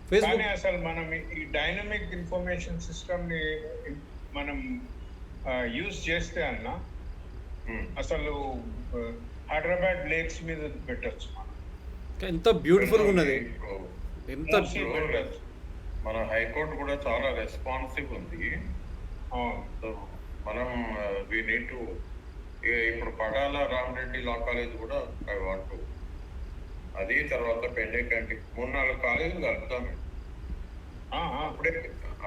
Facebook కానీ అసలు మనం ఈ డైనమిక్ ఇన్ఫర్మేషన్ సిస్టమ్ని మనం యూజ్ చేస్తే అన్న అసలు హైదరాబాద్ లేక్స్ మీద పెట్టచ్చు మనం. ఎంత బ్యూటిఫుల్గా ఉన్నది, ఎంత పెట్టచ్చు. మన హైకోర్టు కూడా చాలా రెస్పాన్సివ్ ఉంది. సో మనం వి నీడ్ టు ఇప్పుడు పడాల రామరెడ్డి లా కాలేజ్ కూడా ఐ వాంట్ టు అది తర్వాత పెండేకంటి 3-4 కాలేజీలు కలుపుతాం.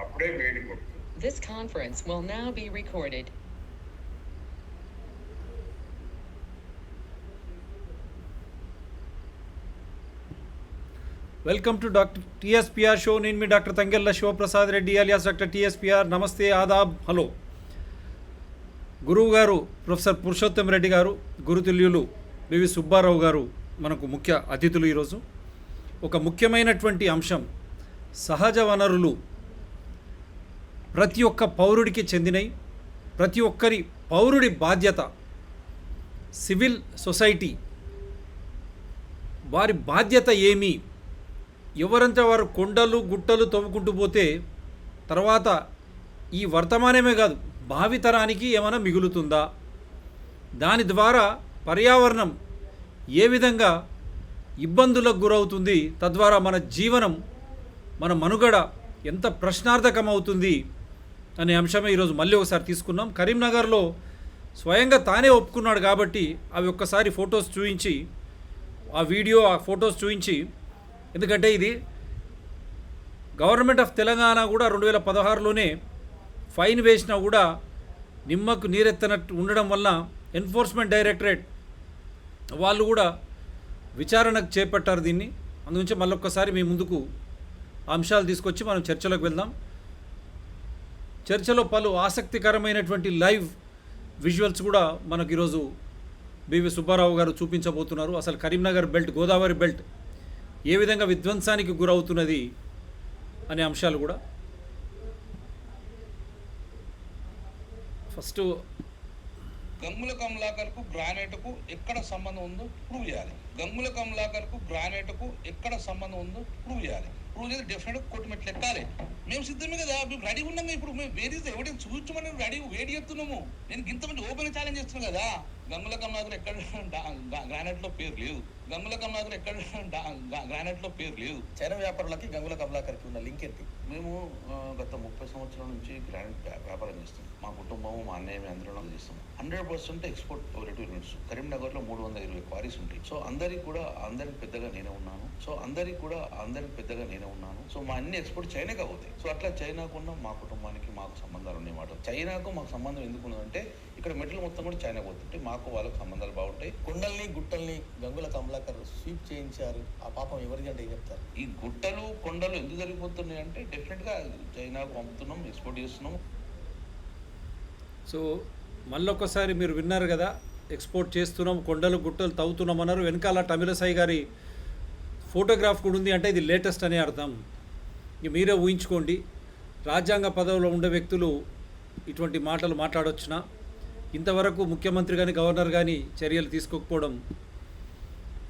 అప్పుడే వేడి కొడుతుంది. This conference will now be recorded. Welcome to doctor TSPR show. నేను మీ doctor Thangella Sivaprasad Reddy alias doctor TSPR. నమస్తే, ఆదాబ్, హలో. గురువు గారు ప్రొఫెసర్ పురుషోత్తం రెడ్డి గారు, గురుతుల్యులు వివి సుబ్బారావు గారు మనకు ముఖ్య అతిథులు. ఈరోజు ఒక ముఖ్యమైనటువంటి అంశం, సహజ వనరులు ప్రతి ఒక్క పౌరుడికి చెందినవి, ప్రతి ఒక్కరి పౌరుడి బాధ్యత. సివిల్ సొసైటీ వారి బాధ్యత ఏమి? ఎవరంతా వారు కొండలు గుట్టలు తవ్వుకుంటూ పోతే తర్వాత ఈ వర్తమానమే కాదు, భావితరానికి ఏమైనా మిగులుతుందా? దాని ద్వారా పర్యావరణం ఏ విధంగా ఇబ్బందులకు గురవుతుంది? తద్వారా మన జీవనం, మన మనుగడ ఎంత ప్రశ్నార్థకమవుతుంది అనే అంశమే ఈరోజు మళ్ళీ ఒకసారి తీసుకున్నాం. కరీంనగర్లో స్వయంగా తానే ఒప్పుకున్నాడు కాబట్టి అవి ఒక్కసారి ఫొటోస్ చూపించి, ఆ వీడియో, ఆ ఫొటోస్ చూపించి, ఎందుకంటే ఇది గవర్నమెంట్ ఆఫ్ తెలంగాణ కూడా 2016లోనే ఫైన్ వేసినా కూడా నిమ్మకు నీరెత్తనట్టు ఉండడం వల్ల ఎన్ఫోర్స్మెంట్ డైరెక్టరేట్ వాళ్ళు కూడా విచారణకు చేపట్టారు దీన్ని. అందుగురించి మళ్ళొక్కసారి మీ ముందుకు అంశాలు తీసుకొచ్చి మనం చర్చలోకి వెళ్దాం. చర్చలో పలు ఆసక్తికరమైనటువంటి లైవ్ విజువల్స్ కూడా మనకు ఈరోజు బివి సుబ్బారావు గారు చూపించబోతున్నారు. అసలు కరీంనగర్ బెల్ట్, గోదావరి బెల్ట్ ఏ విధంగా విధ్వంసానికి గురవుతున్నది అనే అంశాలు కూడా. ఫస్ట్ గంగుల కమలాకర్కు గ్రానైట్కు ఎక్కడ సంబంధం ఉందో ప్రూవ్ చేయాలి. గంగుల కమలాకర్కు గ్రానైట్కు ఎక్కడ సంబంధం ఉందో ప్రూవ్ చేయాలి. ప్రూవ్ చేసి డెఫినెట్గా కొట్టుమెట్లు ఎక్కాలి. మేము సిద్ధమే కదా, మేము రెడీ ఉన్నాము. ఇప్పుడు మేము వేరే ఎవిడెన్స్ చూపించమని రెడీ వేడి చెప్తున్నాము. నేను ఇంతమంది ఓపెన్ ఛాలెంజ్ చేస్తున్నాను కదా. గంగుల కమలాకర్ ఎక్కడ గ్రానైట్లో పేరు లేదు. గంగుల కమలాకర్ ఎక్కడ గ్రానైట్లో పేరు లేదు. చైనా వ్యాపారులకి గంగుల కమలాకర్కి ఉన్న లింక్ ఏంటి? మేము గత 30 సంవత్సరాల నుంచి గ్రానైట్ వ్యాపారం చేస్తాం. మా కుటుంబము, మా అన్నయ్య, అందరం చేస్తాం. 100% ఎక్స్పోర్ట్ ఓరియంటెడ్ యూనిట్స్. కరీంనగర్లో 320 క్వారీస్ ఉంటాయి. సో అందరికి పెద్దగా నేనే ఉన్నాను. సో మా అన్ని ఎక్స్పోర్ట్ చైనాకి అవుతాయి. సో అట్లా చైనాకున్న మా కుటుంబానికి మాకు సంబంధాలు ఉన్నాయన్నమాట. చైనాకు మాకు సంబంధం ఎందుకు ఉన్నదంటే ఇక్కడ మెటీరియల్ మొత్తం కూడా చైనా పోతుంటే మాకు వాళ్ళకు సంబంధాలు బాగుంటాయి. కొండల్ని గుట్టల్ని గంగుల కమలాకర్ స్వీప్ చేయించారు. ఆ పాపం ఎవరికి అంటే ఏం చెప్తారు? ఈ గుట్టలు కొండలు ఎందుకు జరిగిపోతున్నాయి అంటే డెఫినెట్గా చైనాకు పంపుతున్నాం, ఎక్స్పోర్ట్ చేస్తున్నాం. సో మళ్ళొక్కసారి మీరు విన్నారు కదా, ఎక్స్పోర్ట్ చేస్తున్నాం, కొండలు గుట్టలు తవ్వుతున్నాం అన్నారు. వెనకాల తమిళసాయి గారి ఫోటోగ్రాఫ్ కూడా ఉంది. అంటే ఇది లేటెస్ట్ అనే అర్థం. ఇక మీరే ఊహించుకోండి, రాజ్యాంగ పదవిలో ఉండే వ్యక్తులు ఇటువంటి మాటలు మాట్లాడొచ్చునా? ఇంతవరకు ముఖ్యమంత్రి కానీ గవర్నర్ కానీ చర్యలు తీసుకోకపోవడం.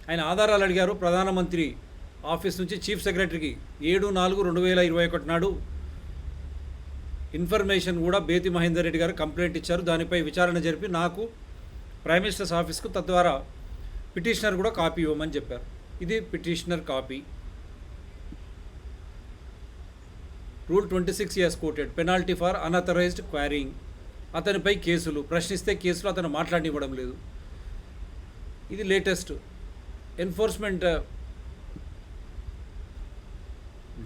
ఆయన ఆధారాలు అడిగారు ప్రధానమంత్రి ఆఫీస్ నుంచి చీఫ్ సెక్రటరీకి 7/4/2021 నాడు. ఇన్ఫర్మేషన్ కూడా బేతి మహేందర్ రెడ్డి గారు కంప్లైంట్ ఇచ్చారు. దానిపై విచారణ జరిపి నాకు ప్రైమ్ మినిస్టర్స్ ఆఫీస్కు, తద్వారా పిటిషనర్ కూడా కాపీ ఇవ్వమని చెప్పారు. ఇది petitioner copy. Rule 26 years quoted, penalty for unauthorized quarrying. అతనిపై కేసులు, ప్రశ్నిస్తే కేసులు, అతను మాట్లాడనివ్వడం లేదు. ఇది లేటెస్ట్. ఎన్ఫోర్స్మెంట్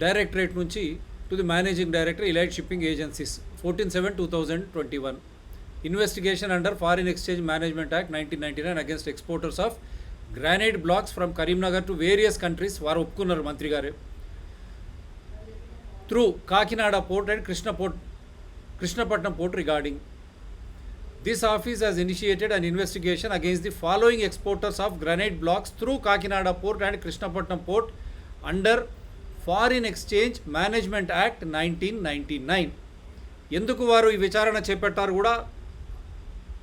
డైరెక్టరేట్ నుంచి to the managing director elite shipping agencies 14/7/2021. Investigation under foreign exchange management act 1999 against exporters of granite blocks from Karimnagar to various countries. వారు ఒప్పుకున్నారు మంత్రి గారే. Through Kakinada port and Krishnapatnam port regarding. This office has initiated an investigation against the following exporters of granite blocks through Kakinada port and Krishnapatnam port under Foreign Exchange Management Act 1999. ఎందుకు వారు ఈ విచారణ చేపట్టారు కూడా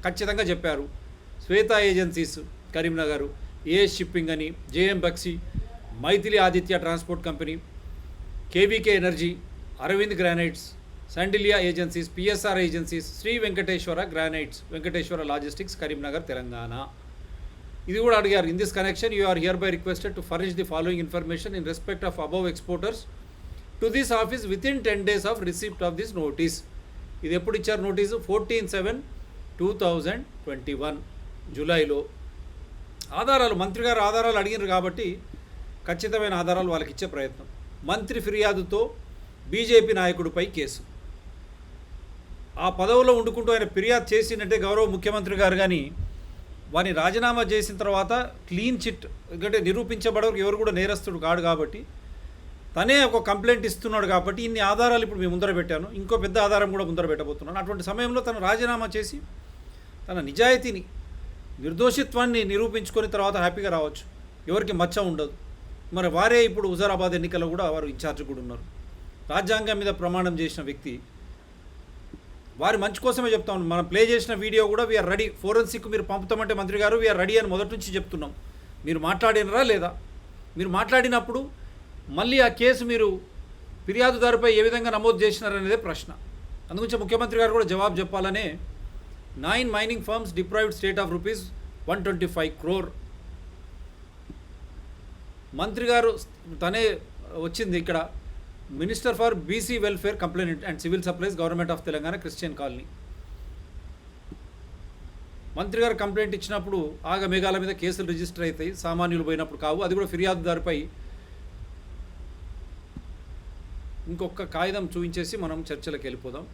ఖచ్చితంగా చెప్పారు. Shweta agencies Karimnagar, AS shipping అని, JM Baxi, Maithili Aditya transport company, KVK energy, Arvind granites, Sandilya agencies, PSR agencies, Shri Venkateswara granites, Venkateswara logistics, Karimnagar, Telangana. ఇది కూడా అడిగారు. In this connection you are hereby requested to furnish the following information in respect of above exporters to this office within 10 days of receipt of this notice. ఇది ఎప్పుడు ఇచ్చారు notice? 14/7/2021 జూలైలో. ఆధారాలు మంత్రి గారు ఆధారాలు అడిగినారు కాబట్టి ఖచ్చితమైన ఆధారాలు వాళ్ళకి ఇచ్చే ప్రయత్నం. మంత్రి ఫిర్యాదుతో బీజేపీ నాయకుడిపై కేసు. ఆ పదవిలో ఉండుకుంటూ ఆయన ఫిర్యాదు చేసినట్టే గౌరవ ముఖ్యమంత్రి గారు కానీ వారిని రాజీనామా చేసిన తర్వాత క్లీన్ చిట్, ఎందుకంటే నిరూపించబడవరకు ఎవరు కూడా నేరస్తుడు కాడు కాబట్టి తనే ఒక కంప్లైంట్ ఇస్తున్నాడు కాబట్టి ఇన్ని ఆధారాలు ఇప్పుడు మేము ముందర పెట్టాను, ఇంకో పెద్ద ఆధారం కూడా ముందర పెట్టబోతున్నాను. అటువంటి సమయంలో తను రాజీనామా చేసి తన నిజాయితీని, నిర్దోషిత్వాన్ని నిరూపించుకొని తర్వాత హ్యాపీగా రావచ్చు, ఎవరికి మచ్చ ఉండదు. మరి వారే ఇప్పుడు హుజారాబాద్ ఎన్నికల్లో కూడా వారు ఇన్ఛార్జ్ కూడా ఉన్నారు. రాజ్యాంగం మీద ప్రమాణం చేసిన వ్యక్తి. వారి మంచి కోసమే చెప్తా ఉన్నాం. మనం ప్లే చేసిన వీడియో కూడా వీఆర్ రెడీ, ఫోరెన్సిక్ మీరు పంపుతామంటే మంత్రి గారు వీఆర్ రెడీ అని మొదటి నుంచి చెప్తున్నాం. మీరు మాట్లాడినరా లేదా? మీరు మాట్లాడినప్పుడు మళ్ళీ ఆ కేసు మీరు ఫిర్యాదుదారుపై ఏ విధంగా నమోదు చేసినారనేదే ప్రశ్న. అందుగురించి ముఖ్యమంత్రి గారు కూడా జవాబు చెప్పాలనే 9 mining firms deprived state of ₹125 crore. మంత్రి గారు తనే వచ్చింది ఇక్కడ. Minister for BC welfare, complaint and civil supplies, government of Telangana, Christian colony. మంత్రి గారు కంప్లైంట్ ఇచ్చినప్పుడు మేఘాల మీద కేసులు రిజిస్టర్ అవుతాయి, సామాన్యులు పోయినప్పుడు కావు. అది కూడా ఫిర్యాదుదారుపై ఇంకొక కాగితం చూపించేసి మనం చర్చలకు వెళ్ళిపోదాం.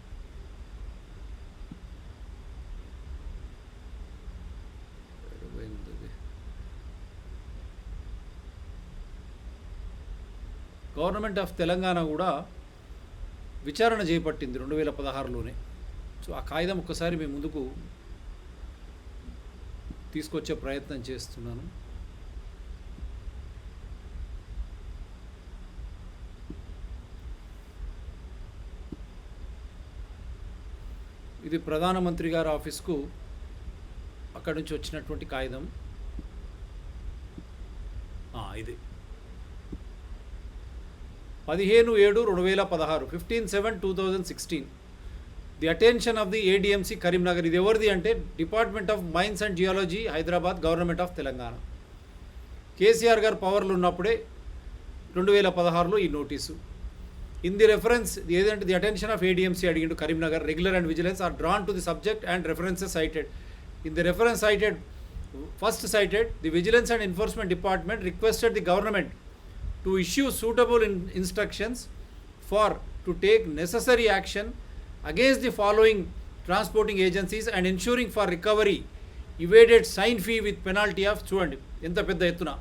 గవర్నమెంట్ ఆఫ్ తెలంగాణ కూడా విచారణ చేపట్టింది 2016లోనే. సో ఆ కాగితం ఒక్కసారి మీ ముందుకు తీసుకొచ్చే ప్రయత్నం చేస్తున్నాను. ఇది ప్రధానమంత్రి గారి ఆఫీస్కు అక్కడి నుంచి వచ్చినటువంటి కాగితం. ఇది 15/7/2016, 15/7/2016. The attention of the ADMC Karimnagar. ఇది ఎవరిది అంటే department of mines and geology, Hyderabad, government of Telangana. KCR garu పవర్లు ఉన్నప్పుడే 2016లో ఈ నోటీసు. ఇన్ ది రెఫరెన్స్ ఏదంటే ది అటెన్షన్ ఆఫ్ ఏడిఎంసి అడిగిండు Karimnagar, regular and vigilance are drawn to the subject and references cited. In the reference cited, first cited, the vigilance and enforcement department requested the government to issue suitable instructions to take necessary action against the following transporting agencies and ensuring for recovery evaded sign fee with penalty of చూడండి ఎంత పెద్ద ఎత్తున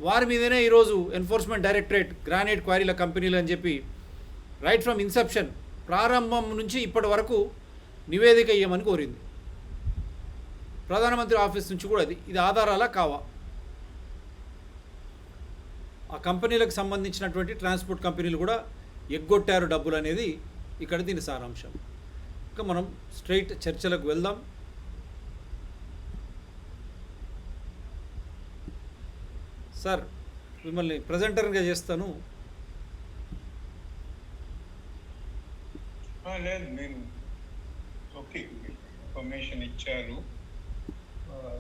వారి మీదనే ఈరోజు enforcement directorate granite క్వారీల కంపెనీలు అని చెప్పి రైట్ ఫ్రమ్ ఇన్సెప్షన్, ప్రారంభం నుంచి ఇప్పటి వరకు నివేదిక ఇవ్వమని కోరింది. ప్రధానమంత్రి ఆఫీస్ నుంచి కూడా ఇది ఆధారాలా కావా? ఆ కంపెనీలకు సంబంధించినటువంటి ట్రాన్స్పోర్ట్ కంపెనీలు కూడా ఎగ్గొట్టారు డబ్బులు అనేది ఇక్కడ దీని సారాంశం. ఇంకా మనం స్ట్రైట్ చర్చలకు వెళ్దాం. సార్ మిమ్మల్ని ప్రజెంటర్గా చేస్తాను. లేదు, మీరు ఓకే ఇన్ఫర్మేషన్ ఇచ్చారు,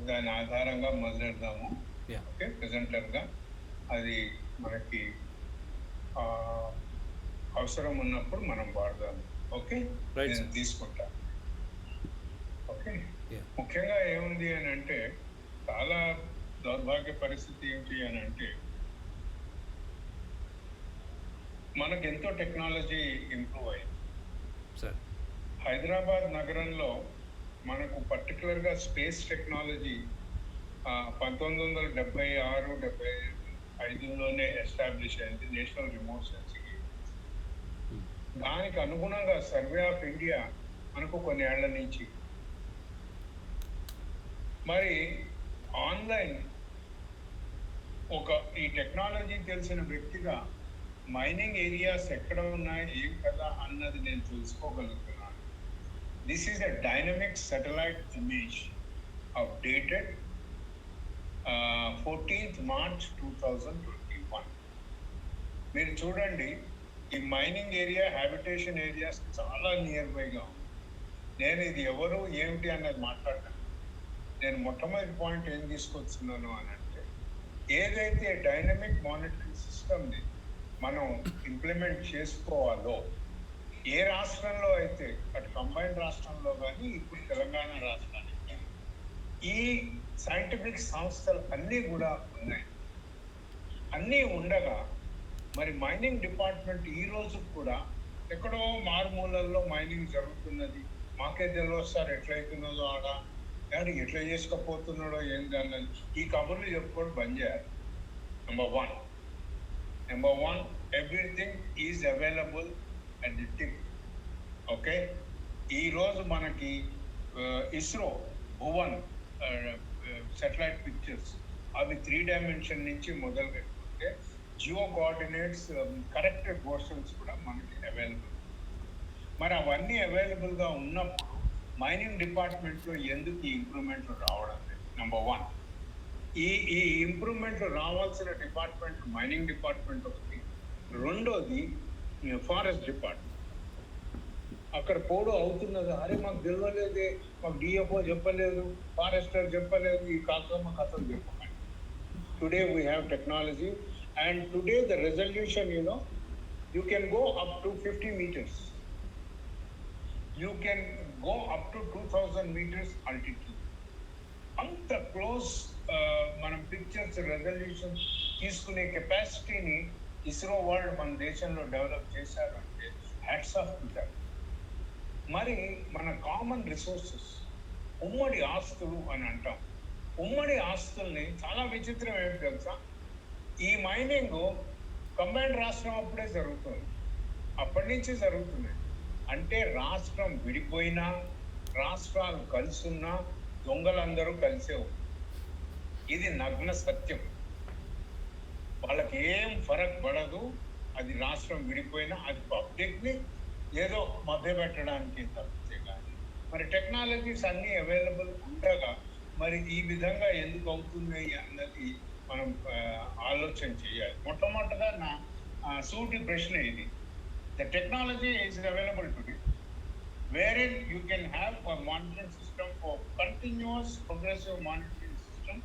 దాని ఆధారంగా మొదలెడదాము. ఓకే, ప్రజెంటర్గా అది మనకి అవసరం ఉన్నప్పుడు మనం వాడదాము. ఓకే, నేను తీసుకుంటా. ఓకే, ముఖ్యంగా ఏముంది అని అంటే చాలా దౌర్భాగ్య పరిస్థితి ఏంటి అని అంటే మనకు ఎంతో టెక్నాలజీ ఇంప్రూవ్ అయింది. హైదరాబాద్ నగరంలో మనకు పర్టికులర్గా స్పేస్ టెక్నాలజీ 1976-75లోనే ఎస్టాబ్లిష్ అయింది, నేషనల్ రిమోట్ సెన్సింగ్. దానికి అనుగుణంగా సర్వే ఆఫ్ ఇండియా మనకు కొన్ని ఏళ్ల నుంచి మరి ఆన్లైన్ ఈ టెక్నాలజీ తెలిసిన వ్యక్తిగా మైనింగ్ ఏరియాస్ ఎక్కడ ఉన్నాయి ఏం కదా అన్నది నేను తెలుసుకోగలుగుతున్నాను. This is a dynamic satellite image of dated 14th March 2021. మీరు చూడండి, ఈ మైనింగ్ ఏరియా హ్యాబిటేషన్ ఏరియాస్ చాలా నియర్ బైగా ఉంది. నేను ఇది ఎవరు ఏమిటి అన్నది మాట్లాడతాను. నేను మొట్టమొదటి పాయింట్ ఏం తీసుకొస్తున్నాను అని అంటే, ఏదైతే డైనమిక్ మానిటరింగ్ సిస్టమ్ని మనం ఇంప్లిమెంట్ చేసుకోవాలో, ఏ రాష్ట్రంలో అయితే అటు కంబైన్డ్ రాష్ట్రంలో కానీ ఇప్పుడు తెలంగాణ రాష్ట్రానికి ఈ సైంటిఫిక్ సంస్థలు అన్నీ కూడా ఉన్నాయి. అన్నీ ఉండగా మరి మైనింగ్ డిపార్ట్మెంట్ ఈ రోజు కూడా ఎక్కడో మారుమూలల్లో మైనింగ్ జరుగుతున్నది, మాకే తెలియదు సార్ ఎట్లయితున్నదో ఆడ, కానీ ఎట్లా చేసుకపోతున్నాడో ఏంటి అన్నది ఈ కబుర్లు చెప్పుకోవడం బంద్ చేయాలి. Number one, everything is available at the tip. Okay, ఈరోజు మనకి ఇస్రో భువన్ సాటిలైట్ పిక్చర్స్ అవి 3 డైమెన్షన్ నుంచి మొదలు పెట్టుకుంటే జియో కోఆర్డినేట్స్ కరెక్టెడ్ పోర్షన్స్ కూడా మనకి అవైలబుల్. మరి అవన్నీ అవైలబుల్గా ఉన్నప్పుడు మైనింగ్ డిపార్ట్మెంట్లో ఎందుకు ఈ ఇంప్రూవ్మెంట్లు రావడం లేదు? నెంబర్ వన్, ఈ ఇంప్రూవ్మెంట్లు రావాల్సిన డిపార్ట్మెంట్ మైనింగ్ డిపార్ట్మెంట్ ఒకటి. రెండోది ఫారెస్ట్ డిపార్ట్మెంట్. అక్కడ పోడు అవుతున్నది, అరే మాకు తెలియలేదే, మాకు డిఎఫ్ఓ చెప్పలేదు, ఫారెస్టర్ చెప్పలేదు, ఈ కాకమ్మ కథలు చెప్పకండి. Today we have technology and today the resolution you can go up to 50 meters. You can go up to 2000 meters altitude. అంత క్లోజ్ మనం పిక్చర్స్ రెజల్యూషన్ తీసుకునే కెపాసిటీని ఇస్రో వాళ్ళు మన దేశంలో డెవలప్ చేశారంటే హ్యాట్స్ ఆఫ్ టు దట్. మరి మన కామన్ రిసోర్సెస్, ఉమ్మడి ఆస్తులు అని అంటాం. ఉమ్మడి ఆస్తుల్ని చాలా విచిత్రం ఏమిటి తెలుసా, ఈ మైనింగ్ కంబైన్డ్ రాష్ట్రం అప్పుడే జరుగుతుంది, అప్పటి నుంచి జరుగుతుంది. అంటే రాష్ట్రం విడిపోయినా, రాష్ట్రాలు కలిసున్నా దొంగలందరూ కలిసే ఉంది. ఇది నగ్న సత్యం. వాళ్ళకి ఏం ఫరక్ పడదు, అది రాష్ట్రం విడిపోయినా అది పబ్లిక్ని ఏదో మభ్య పెట్టడానికి తప్పితే కానీ. మరి టెక్నాలజీస్ అన్నీ అవైలబుల్ ఉండగా మరి ఈ విధంగా ఎందుకు అవుతున్నాయి అన్నది మనం ఆలోచన చేయాలి. మొట్టమొదటిగా నా సూటి ప్రశ్న ఇది. The technology is available today wherein you can have a monitoring system for continuous progressive monitoring system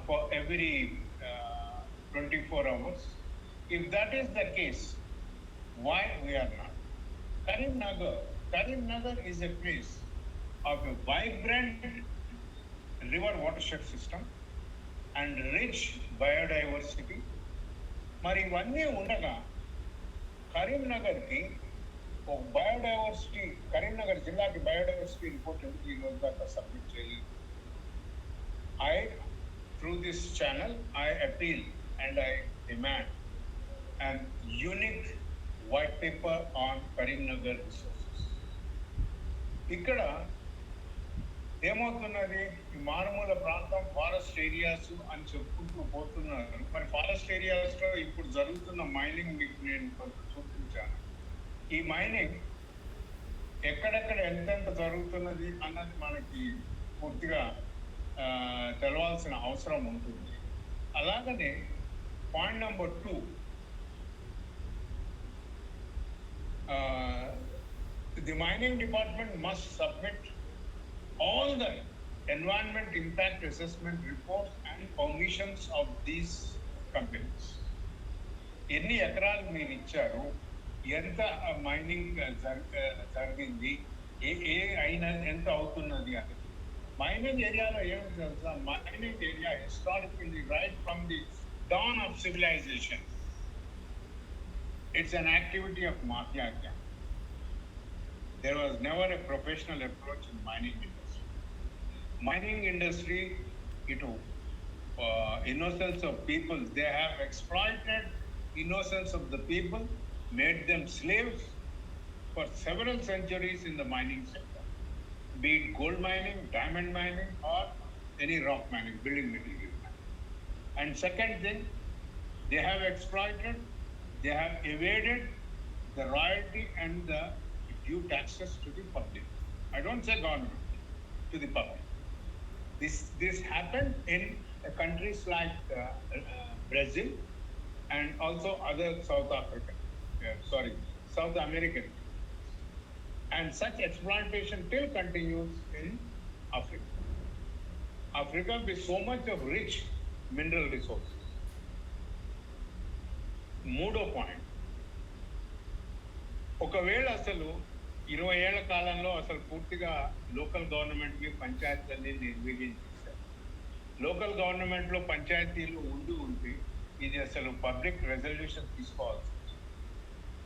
for every 24 hours. If that is the case, why we are not? Karimnagar is a place of a vibrant river watershed system and rich biodiversity. మరి ఇవన్నీ ఉండగా కరీంనగర్కి ఒక biodiversity, Karimnagar జిల్లాకి biodiversity report ఎందుకు ఈ రోజు దాకా submit చేయలేదు? Through this channel, I appeal and I demand an unique white paper on Karimnagar resources. ఇక్కడ ఏమవుతున్నది, మారుమూల ప్రాంతం ఫారెస్ట్ ఏరియాస్ అని చెప్పుకుంటూ పోతున్నారు. మరి ఫారెస్ట్ ఏరియాస్లో ఇప్పుడు జరుగుతున్న మైనింగ్ మీకు నేను కొంత చూపించాను. ఈ మైనింగ్ ఎక్కడెక్కడ ఎంతెంత జరుగుతున్నది అన్నది మనకి పూర్తిగా తెలవాల్సిన అవసరం ఉంటుంది. అలాగనే point number 2, the mining department must submit all the environment impact assessment reports and permissions of these companies. ఎన్ని ఎకరాలు మీరు ఇచ్చారు, ఎంత మైనింగ్ జరిగింది, ఏ అయినా ఎంత అవుతున్నది అని. మైనింగ్ ఏరియాలో ఏమిటి తెలుసా, mining area historically right from the dawn of civilization, it's an activity of mafia. There was never a professional approach in mining industry. Mining industry, innocence of people, they have exploited innocence of the people, made them slaves for several centuries in the mining sector, be it gold mining, diamond mining, or any rock mining, building material mining. And second thing, they have exploited, they have evaded the royalty and the due taxes to the public. I don't say government, to the public. This happened in countries like Brazil, and also other South African, South American. And such exploitation still continues in Africa. Africa with so much of rich mineral resources. మూడో point, ఒకవేళ అసలు 20 ఏళ్ల కాలంలో అసలు పూర్తిగా local గవర్నమెంట్ని పంచాయతీలని నిర్వీర్యం చేశారు. లోకల్ గవర్నమెంట్లో పంచాయతీలు ఉంటే ఇది అసలు పబ్లిక్ రెజల్యూషన్ తీసుకోవాల్సి వచ్చింది.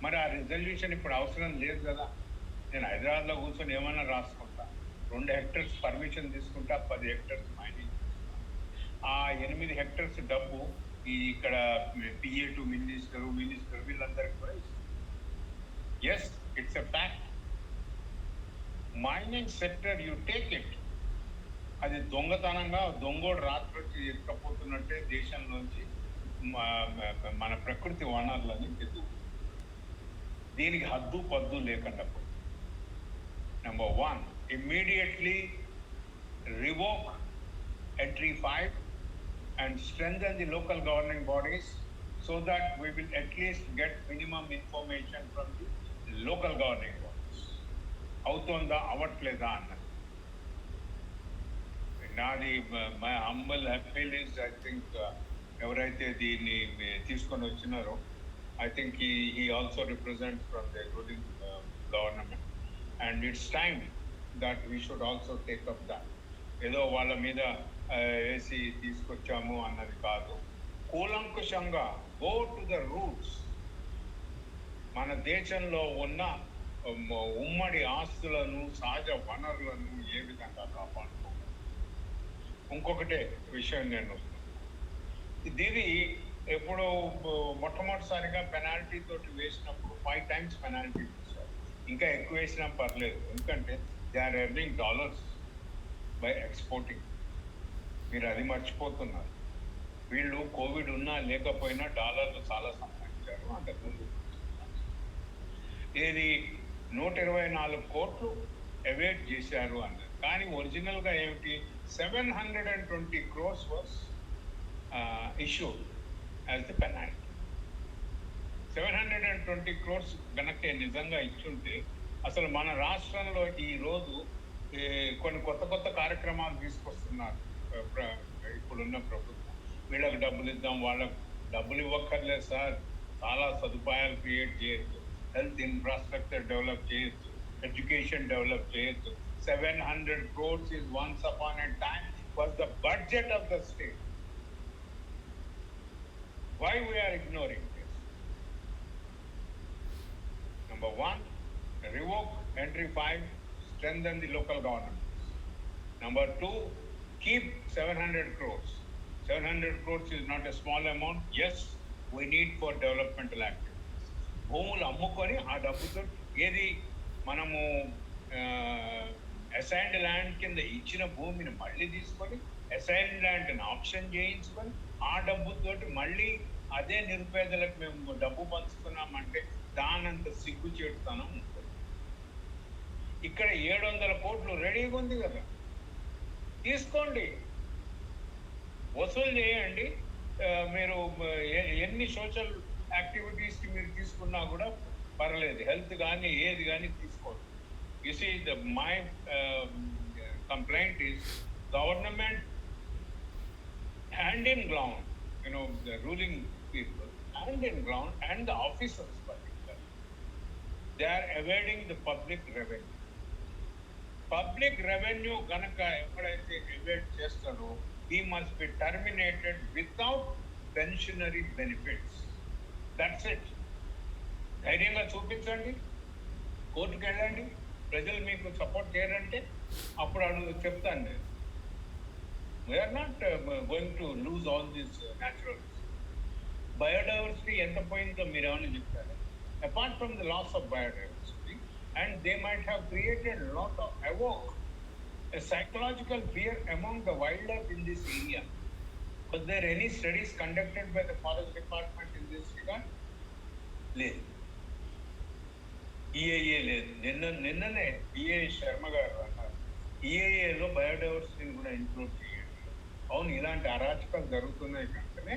మరి ఆ రెజల్యూషన్ ఇప్పుడు అవసరం లేదు కదా. నేను హైదరాబాద్లో కూర్చొని ఏమైనా రాసుకుంటా, 2 హెక్టర్స్ పర్మిషన్ తీసుకుంటా, 10 హెక్టర్స్ మైనింగ్ చేస్తా. ఆ 8 హెక్టర్స్ డబ్బు ఇక్కడ PA టు మినిస్టర్ వీళ్ళందరికీ కూడా ఇస్తారు. Yes, it's a fact. Mining sector you take it, అది దొంగతనంగా దొంగోడు రాత్రి వచ్చి ఎక్కపోతున్నట్టే దేశంలోంచి మన ప్రకృతి వనరులని ఎత్తు, దీనికి హద్దు పద్దు లేకుండా. Number 1, immediately revoke entry 5 and strengthen the local governing bodies so that we will at least get minimum information from the local governing bodies. అవుతుందా అవ్వట్లేదా అన్నది నాది. My humble appeal is, I think ఎవరైతే దీన్ని తీసుకొని వచ్చినారో, I think he also represents from the ruling government. And it's time that we should also take up that. ఏదో వాళ్ళ మీద వేసి తీసుకొచ్చాము అన్నది కాదు, కూలంకుషంగా గో టు ద రూట్స్. మన దేశంలో ఉన్న ఉమ్మడి ఆస్తులను, సహజ వనరులను ఏ విధంగా కాపాడుకోవాలి. ఇంకొకటే విషయం, నేను దీని ఎప్పుడు మొట్టమొదటిసారిగా పెనాల్టీ తోటి వేసినప్పుడు 5 times పెనాల్టీ వేశారు. ఇంకా ఎక్కువ వేసినా పర్లేదు, ఎందుకంటే they are earning dollars by exporting. మీరు అది మర్చిపోతున్నారు. వీళ్ళు కోవిడ్ ఉన్నా లేకపోయినా డాలర్లు చాలా సంపాదించారు. అంతకుముందు ఏది 124 కోట్లు ఎవేట్ చేశారు అన్నది. కానీ ఒరిజినల్గా ఏమిటి, 720 crores was issued as the penalty. 720 crores కనుక నిజంగా ఇచ్చుంటే అసలు మన రాష్ట్రంలో ఈరోజు కొన్ని కొత్త కార్యక్రమాలు తీసుకొస్తున్నారు ఇప్పుడున్న ప్రభుత్వం. వీళ్ళకి డబ్బులు ఇద్దాం, వాళ్ళకి డబ్బులు ఇవ్వక్కర్లేదు సార్, చాలా సదుపాయాలు క్రియేట్ చేయొచ్చు, హెల్త్ ఇన్ఫ్రాస్ట్రక్చర్ డెవలప్ చేయొచ్చు, ఎడ్యుకేషన్ డెవలప్ చేయొచ్చు. 700 crores is once upon a time was the budget of the state. Why we are ignoring this? Number 1, revoke entry 5, strengthen the local government. Number 2, keep 700 crores. 700 crores is not a small amount. Yes, we need for developmental activities. భూములు అమ్ముకొని ఆ డబ్బుతో ఏది మనము assigned land కింద ఇచ్చిన భూమిని మళ్ళీ తీసుకొని అసైన్డ్ ల్యాండ్ని ఆప్షన్ చేయించుకొని ఆ డబ్బుతోటి మళ్ళీ అదే నిరుపేదలకు మేము డబ్బు పంచుకున్నామంటే దానంత సిగ్గు చేడుతానం ఉంటుంది. ఇక్కడ 700 కోట్లు రెడీగా ఉంది కదా, తీసుకోండి, వసూలు చేయండి. మీరు ఎన్ని సోషల్ యాక్టివిటీస్కి మీరు తీసుకున్నా కూడా పర్లేదు, హెల్త్ కానీ ఏది కానీ తీసుకోండి. You see my complaint is government hand in ground, the ruling people, hand in ground, and the officers particularly, they are evading the public revenue. Public revenue ganaka eppadaithe evade chestaro, he must be terminated without pensionary benefits. That's it. ధైర్యంగా చూపించండి, కోర్టుకు వెళ్ళండి, ప్రజలు మీకు support చేయరంటే అప్పుడు అడుగు చెప్తాను నేను. We are not going to lose all these natural resources. Biodiversity ఎంత పోయిందో మీరు ఏమైనా చెప్తారు? Apart from the loss of biodiversity, and they might have created a lot of a psychological fear among the wildlife in this area. Was there any studies conducted by the forest department in this regard? లేదు. EIA లేదు. నిన్ననే EA Sharma గారు అన్నారు, EIAలో బయోడైవర్సిటీని కూడా include చేయాలి. అవును, ఇలాంటి అరాచకాలు జరుగుతున్నాయి కనుకనే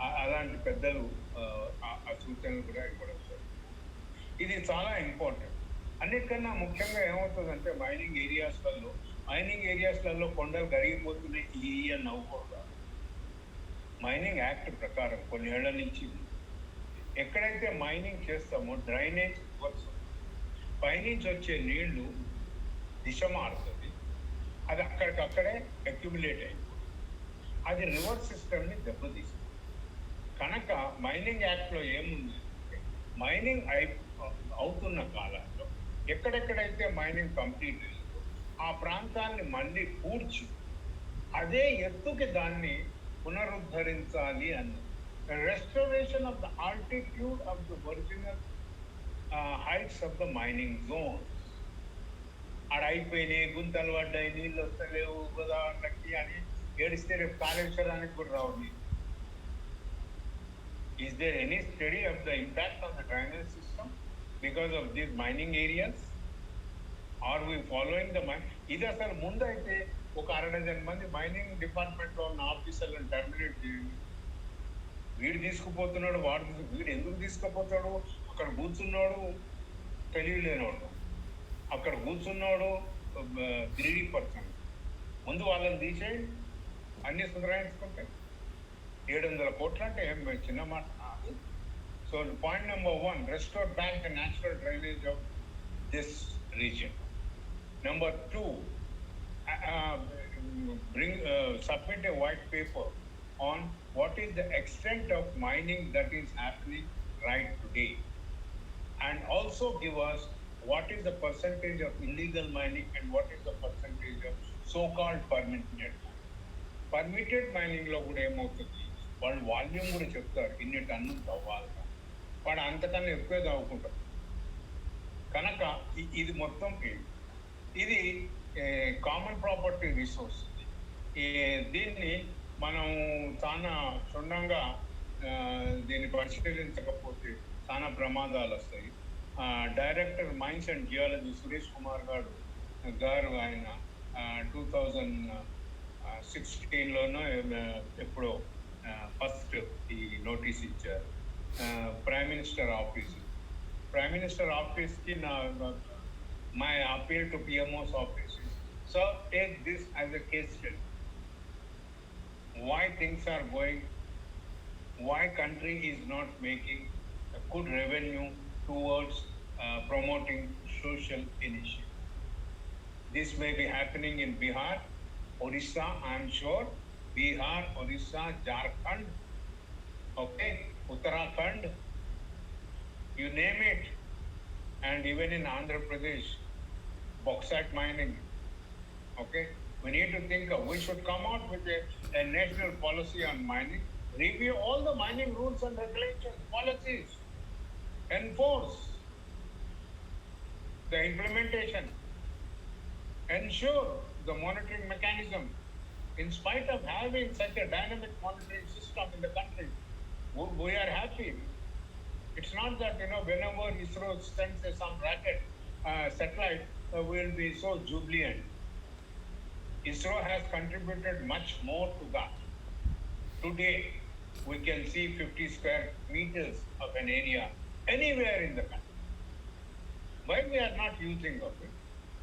అలాంటి పెద్దలు ఆ సూచనలు కూడా ఇవ్వడం జరుగుతుంది. ఇది చాలా ఇంపార్టెంట్. అన్నిటికన్నా ముఖ్యంగా ఏమవుతుందంటే మైనింగ్ ఏరియాస్లలో కొండలు కరిగిపోతున్నాయి అని నవ్వుకోవడం. మైనింగ్ యాక్ట్ ప్రకారం కొన్ని ఏళ్ల నుంచి ఎక్కడైతే మైనింగ్ చేస్తామో డ్రైనేజ్ వర్క్స్ పైనుంచి వచ్చే నీళ్లు దిశ మారుతుంది, అది అక్కడికక్కడే అక్యుములేట్ అయిపోతుంది, అది రివర్స్ సిస్టమ్ని దెబ్బతీస్తుంది. కనుక మైనింగ్ యాక్ట్లో ఏముంది అంటే మైనింగ్ అవుతున్న కాలంలో ఎక్కడెక్కడైతే మైనింగ్ కంప్లీట్ అయిందో ఆ ప్రాంతాన్ని మళ్ళీ పూడ్చి అదే ఎత్తుకి దాన్ని పునరుద్ధరించాలి అన్నది. Restoration of the altitude of the original heights of the mining zones. ఆడ అయిపోయినాయి, గుంతలు పడ్డాయి, నీళ్ళు వస్తలేవు గోదావరికి అని ఏడిస్తే రేపు కాళేశ్వరానికి కూడా రావు నీళ్ళు. Is there any study of the impact on the drainage system because of these mining areas? Are we following the ఇది అసలు ముందు అయితే ఒక 60 మంది మైనింగ్ డిపార్ట్మెంట్ లో ఉన్న ఆఫీసర్లను టర్మినేట్ చేయండి. వీడు తీసుకుపోతున్నాడు, వీడు ఎందుకు తీసుకుపోతాడు? అక్కడ కూర్చున్నాడు తెలియలేనోడు, అక్కడ కూర్చున్నాడు గ్రీడీ పర్సన్. ముందు వాళ్ళని తీసేయండి, అన్ని సుధరాయించుకుంటే 700 కోట్లు అంటే ఏం చిన్న మాట కాదు. So point number 1, restore back the natural drainage of this region. Number 2, submit a white paper on what is the extent of mining that is happening right today, and also give us what is the percentage of illegal mining and what is the percentage of so-called permitted. Permitted మైనింగ్లో కూడా ఏమవుతుంది, వాళ్ళు volume కూడా చెప్తారు, ఇన్ని టన్నులు తవ్వాలి, వాడు అంతకన్నా ఎక్కువే తవ్వుకుంటారు. కనుక ఇది మొత్తం ఇది కామన్ ప్రాపర్టీ రిసోర్స్. దీన్ని మనం చాలా క్షుణ్ణంగా దీన్ని పరిశీలించకపోతే చాలా ప్రమాదాలు వస్తాయి. Director mines and geology Suresh Kumar గారు ఆయన 2016లోనో ఎప్పుడో ఫస్ట్ ఈ నోటీస్ ఇచ్చారు. ప్రైమ్ మినిస్టర్ ఆఫీస్కి my appeal to PMO's office is, so take this as a case study. Why things are going, why country is not making a good revenue towards promoting social initiative. This may be happening in Bihar, Odisha, I am sure. Bihar, Odisha, Jharkhand, okay, Uttarakhand, you name it. And even in Andhra Pradesh, bauxite mining, okay, we need to think of, we should come out with a national policy on mining, review all the mining rules and regulations, policies, enforce the implementation, ensure the monitoring mechanism. In spite of having such a dynamic monitoring system in the country, we are happy. It's not that, whenever ISRO sends some rocket satellite, we'll be so jubilant. ISRO has contributed much more to that. Today, we can see 50 square meters of an area anywhere in the country. Why we are not using of it?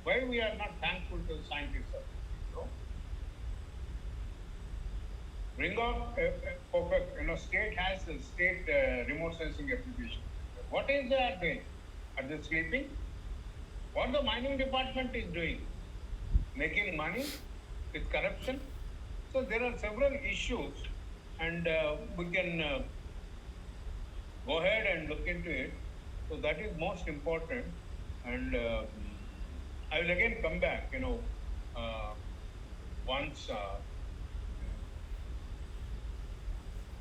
Why we are not thankful to scientists of ISRO? Bring up, state has a state remote sensing application. What is they are doing? Are they sleeping? What the mining department is doing? Making money with corruption? So there are several issues, and we can go ahead and look into it. So that is most important, and I will again come back, once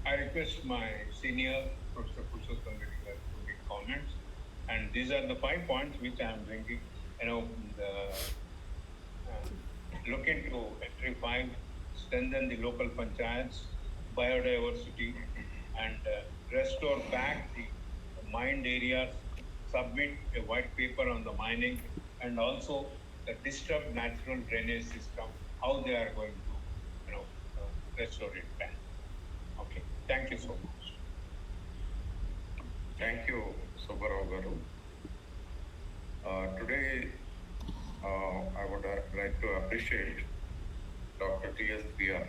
I request my senior Professor Purushottam Reddy to make comments, and these are the 5 points which I am bringing. Look into entry 5, strengthen the local panchayats, biodiversity, and restore back the mined areas, submit a white paper on the mining, and also the disturbed natural drainage system, how they are going to, restore it back. Okay. Thank you so much. Thank you, Subbarao Garu. Today, I would like to appreciate Dr. T.S. Priya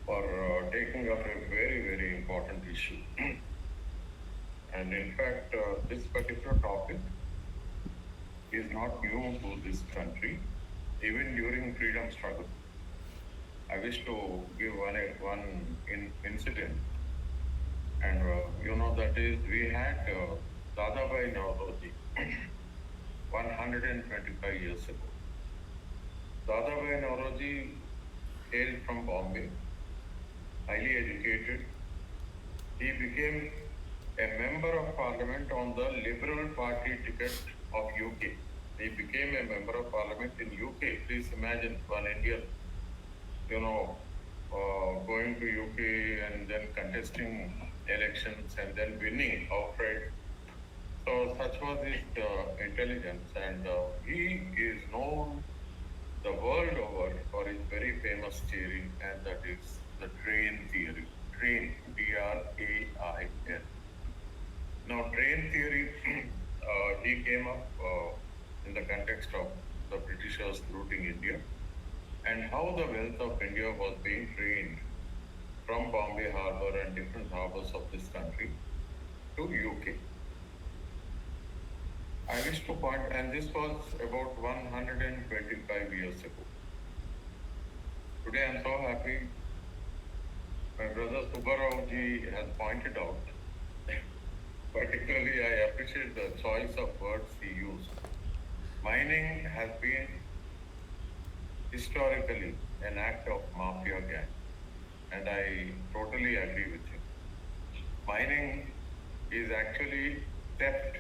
for taking up a very, very important issue. And in fact, this particular topic is not new to this country, even during freedom struggle. I wish to give one incident, and that is we had Dadabhai Naoroji 125 years ago. Dadabhai Naoroji hailed from Bombay, highly educated. He became a member of parliament on the Liberal Party ticket of UK. He became a member of parliament in UK. Please imagine one Indian, going to UK and then contesting elections and then winning outright. So such was his intelligence, and he is known the world over for his very famous theory, and that is the train theory. Train, D-R-A-I-N. Now, train theory, he came up in the context of the Britishers looting India, and how the wealth of India was being trained from Bombay Harbour and different harbours of this country to UK. I wish to point, and this was about 125 years ago. Today I am so happy. My brother Subbarao ji has pointed out, particularly I appreciate the choice of words he used. Mining has been historically an act of mafia gang, and I totally agree with him. Mining is actually theft.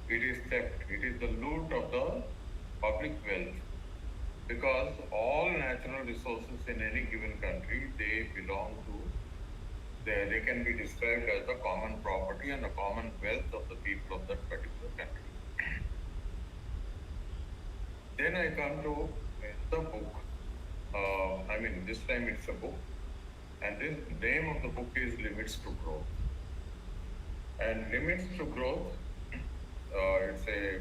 It is theft. It is the loot of the public wealth, because all natural resources in any given country, they belong to, they can be described as the common property and the common wealth of the people of that particular country. Then I come to the book. This time it's a book, and the name of the book is Limits to Growth. And Limits to Growth, it's a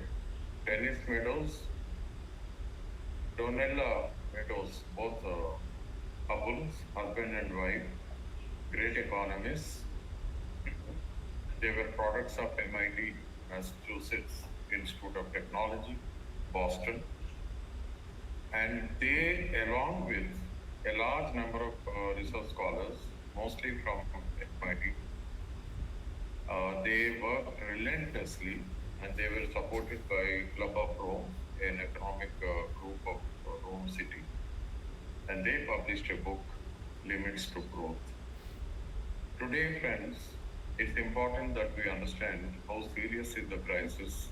Dennis Meadows, Donella Meadows, both couples, husband and wife, great economists. They were products of MIT, Massachusetts Institute of Technology, Boston. And they, along with a large number of research scholars, mostly from MIT, they worked relentlessly, and they were supported by Club of Rome, an economic group of Rome City. And they published a book, Limits to Growth. Today, friends, it's important that we understand how serious is the crisis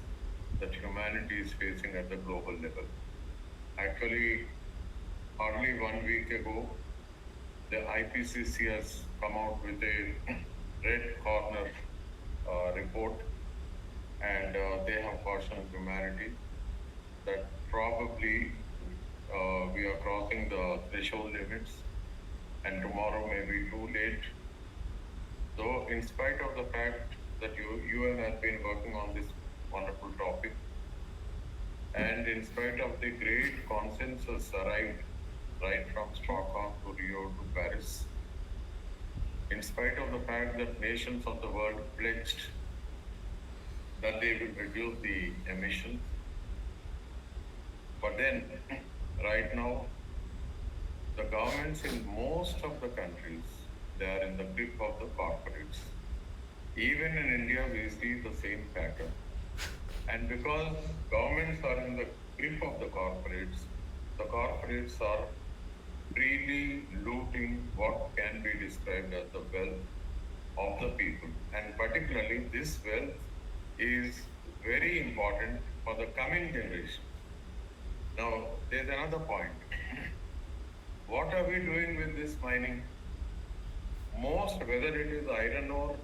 that humanity is facing at the global level. Actually, hardly 1 week ago, the IPCC has come out with a red corner report, and they have cautioned humanity that probably we are crossing the threshold limits, and tomorrow may be too late. Though, in spite of the fact that UN has been working on this wonderful topic, and in spite of the great consensus arrived right from Stockholm to Rio to Paris, in spite of the fact that nations of the world pledged that they will reduce the emissions, but then right now the governments in most of the countries, they are in the grip of the corporates. Even in India, we see the same pattern. And because governments are in the grip of the corporates are freely looting what can be described as the wealth of the people. And particularly, this wealth is very important for the coming generation. Now, there's another point. What are we doing with this mining? Most, whether it is iron ore,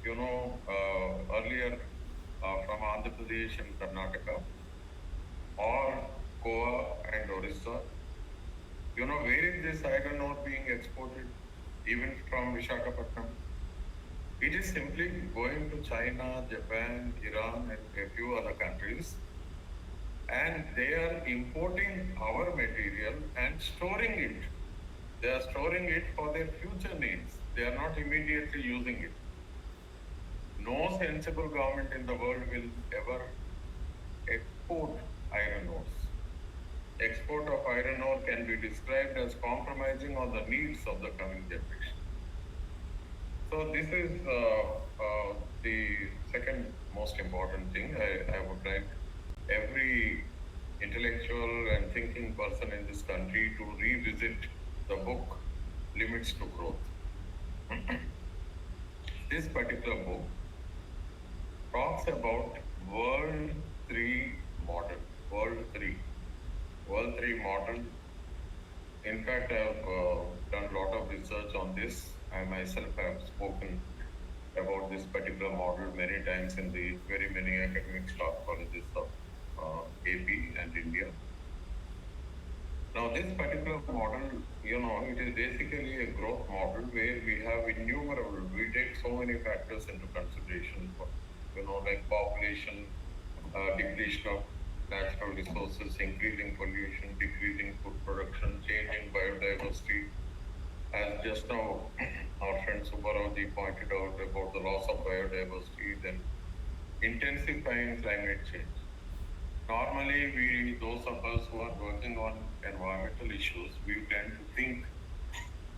earlier from Andhra Pradesh and Karnataka, or Goa and Orissa, where is this iron ore being exported? even from Visakhapatnam. It is simply going to China, Japan, Iran, and a few other countries, and they are importing our material and storing it. They are storing it for their future needs. They are not immediately using it. No sensible government in the world will ever export iron ores. Export of iron ore can be described as compromising on the needs of the coming generation. So this is the second most important thing. I would like every intellectual and thinking person in this country to revisit the book Limits to Growth. This particular book talks about World 3 model. World 3 model. In fact, I have done a lot of research on this. I myself have spoken about this particular model many times in the very many academic staff colleges of AP and India. Now, this particular model, it is basically a growth model where we have we take so many factors into consideration, like population, depletion of natural resources, increasing pollution, decreasing food production, changing biodiversity. As just now our friend Subbarao pointed out about the loss of biodiversity, then intensifying climate change. Normally, those of us who are working on environmental issues, we tend to think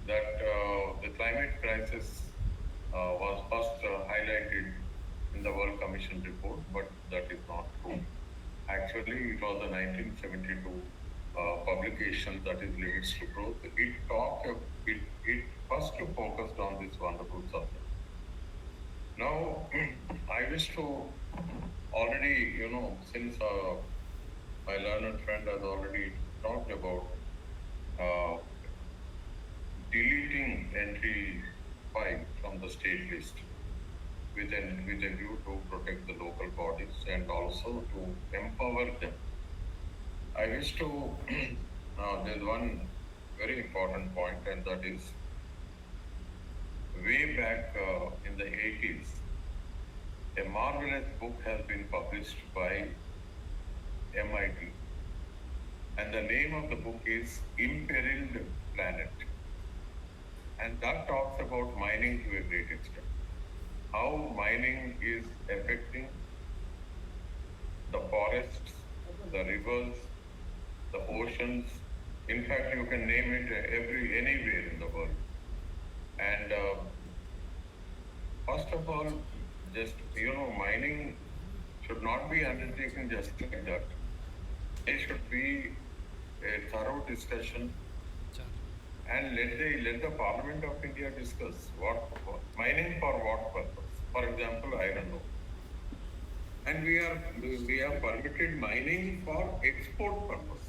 that the climate crisis was first highlighted in the World Commission report, but that is not true. Actually, it was the 1972 publication, that is Limits to Growth. It first focused on this wonderful subject. Now, I wish to already, since my learned friend has already talked about deleting entry 5 from the state list with a view to protect the local bodies and also to empower them. I wish to, there's one very important point, and that is way back in the 80s, a marvelous book has been published by MIT, and the name of the book is Imperiled Planet, and that talks about mining to a great extent, how mining is affecting the forests, the rivers, the oceans. In fact, you can name it anywhere in the world. And first of all, just mining should not be undertaken just like that. It should be a thorough discussion, and let the Parliament of India discuss what mining for what purpose. For example, iron ore. And we are permitted mining for export purpose.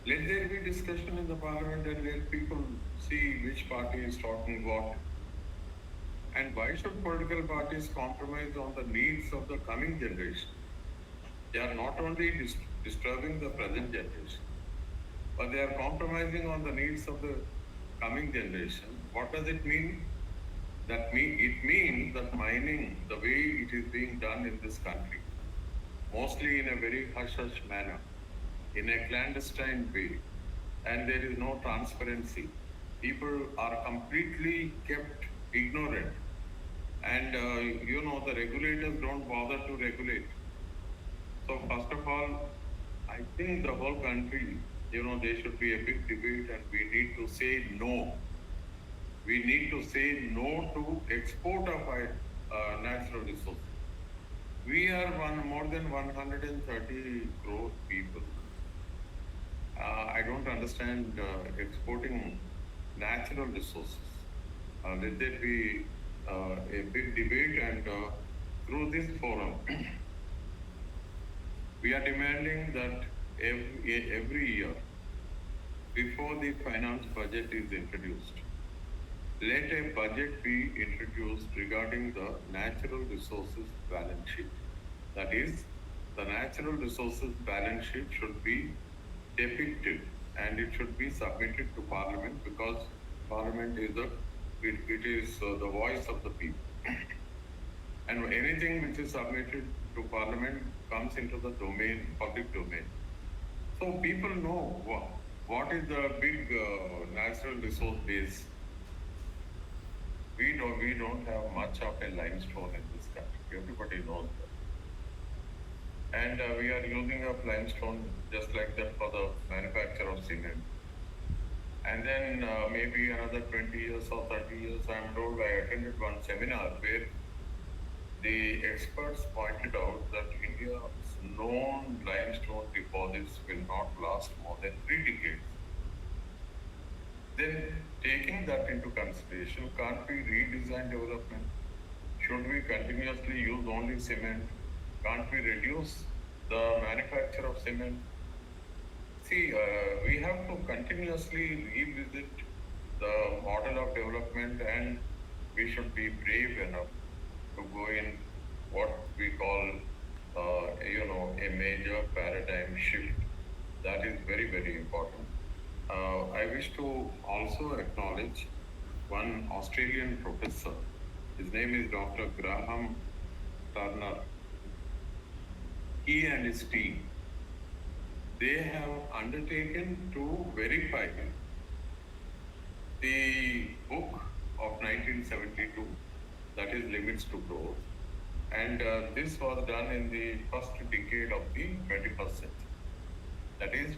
Let there be discussion in the Parliament and let people see which party is talking what. And why should political parties compromise on the needs of the coming generation? They are not only disturbing the present generation, but they are compromising on the needs of the coming generation. What does it mean? It means that mining, the way it is being done in this country, mostly in a very hush-hush manner, in a clandestine way, and there is no transparency. People are completely kept ignorant, and the regulators don't bother to regulate. So first of all, I think the whole country, there should be a big debate, and we need to say no. We need to say no to export of natural resources. We are more than 130 crore people. I don't understand exporting natural resources. Let there be a big debate, and through this forum, we are demanding that every year, before the finance budget is introduced, let a budget be introduced regarding the natural resources balance sheet. That is, the natural resources balance sheet should be depicted and it should be submitted to Parliament, because Parliament is it is the voice of the people. And anything which is submitted to Parliament comes into the domain, public domain. So people know what is the big natural resource base. We don't have much of a limestone in this country. Everybody knows that. And we are using up limestone just like that for the manufacture of cement. And then maybe another 20 years or 30 years, I'm told, I attended one seminar where the experts pointed out that India's known limestone deposits will not last more than 3 decades. Then, taking that into consideration, can't we redesign development? Should we continuously use only cement? Can't we reduce the manufacture of cement? See, we have to continuously revisit the model of development, and we should be brave enough to go in what we call, a major paradigm shift. That is very, very important. I wish to also acknowledge one Australian professor. His name is Dr. Graham Turner. He and his team, they have undertaken to verify the book of 1972, that is Limits to Growth, and this was done in the first decade of the 21st century. That is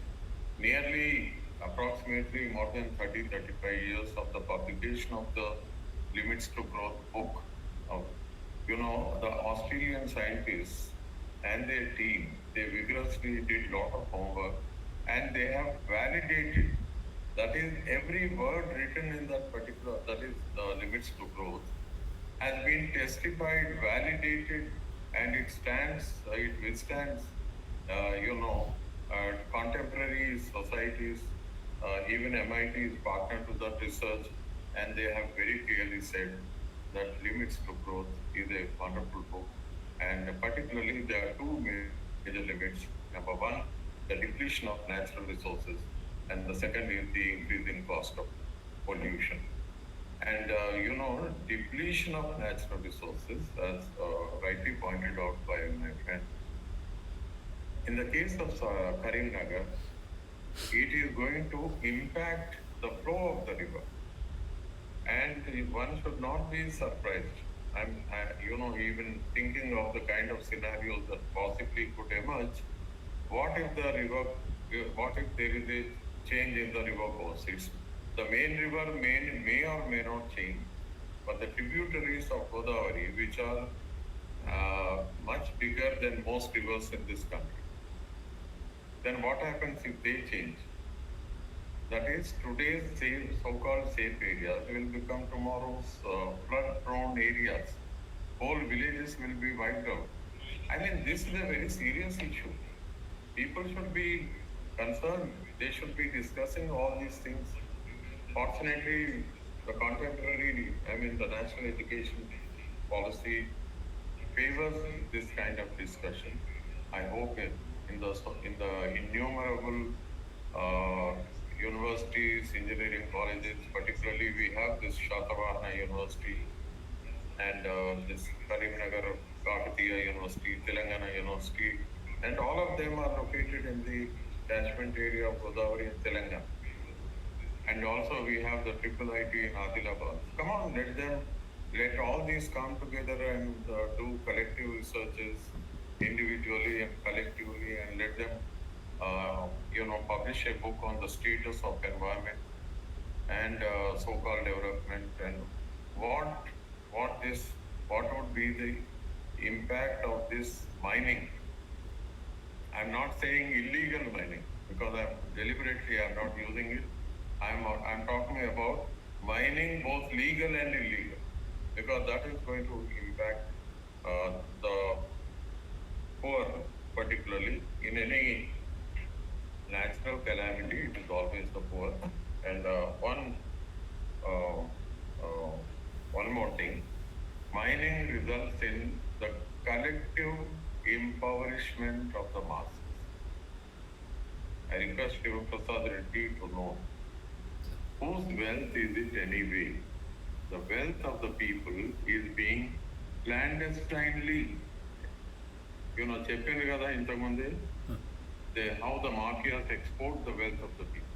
nearly approximately more than 35 years of the publication of the Limits to Growth book. The Australian scientists and their team, they vigorously did lot of homework, and they have validated, that is every word written in that particular, that is the Limits to Growth, has been testified, validated, and it withstands, contemporary societies, even MIT is partner to that research, and they have very clearly said that Limits to Growth is a wonderful book. And particularly, there are two major limits. Number one, the depletion of natural resources, and the second is the increasing cost of pollution. And depletion of natural resources, as rightly pointed out by my friend, in the case of Karimnagar, it is going to impact the flow of the river, and one should not be surprised. I'm even thinking of the kind of scenarios that possibly could emerge. What if there is a change in the river course? The main river may or may not change, but the tributaries of Godavari, which are much bigger than most rivers in this country, then what happens if they change? That is, today's so-called safe areas will become tomorrow's flood-prone areas. Whole villages will be wiped out. I mean, this is a very serious issue. People should be concerned. They should be discussing all these things. Fortunately, the the national education policy favors this kind of discussion. I hope in the innumerable universities, engineering colleges, particularly we have this Shatavahana University and this Karimnagar Kakatiya University, Telangana University, and all of them are located in the catchment area of Godavari and Telangana. And also we have the IIIT in Adilabad. Come on, let all these come together and do collective researches individually and collectively, and let them publish a book on the status of environment and so-called development, and what would be the impact of this mining. I'm not saying illegal mining, because I'm not using it. I'm talking about mining both legal and illegal, because that is going to impact the poor, particularly in any natural calamity. It is always the poor. And one more thing, mining results in the collective impoverishment of the masses. I request Shiva Prasad Reddy to know whose wealth is it anyway? The wealth of the people is being clandestinely, చెప్పింది కదా ఇంతకుముందే, how the mafias export the wealth of the people.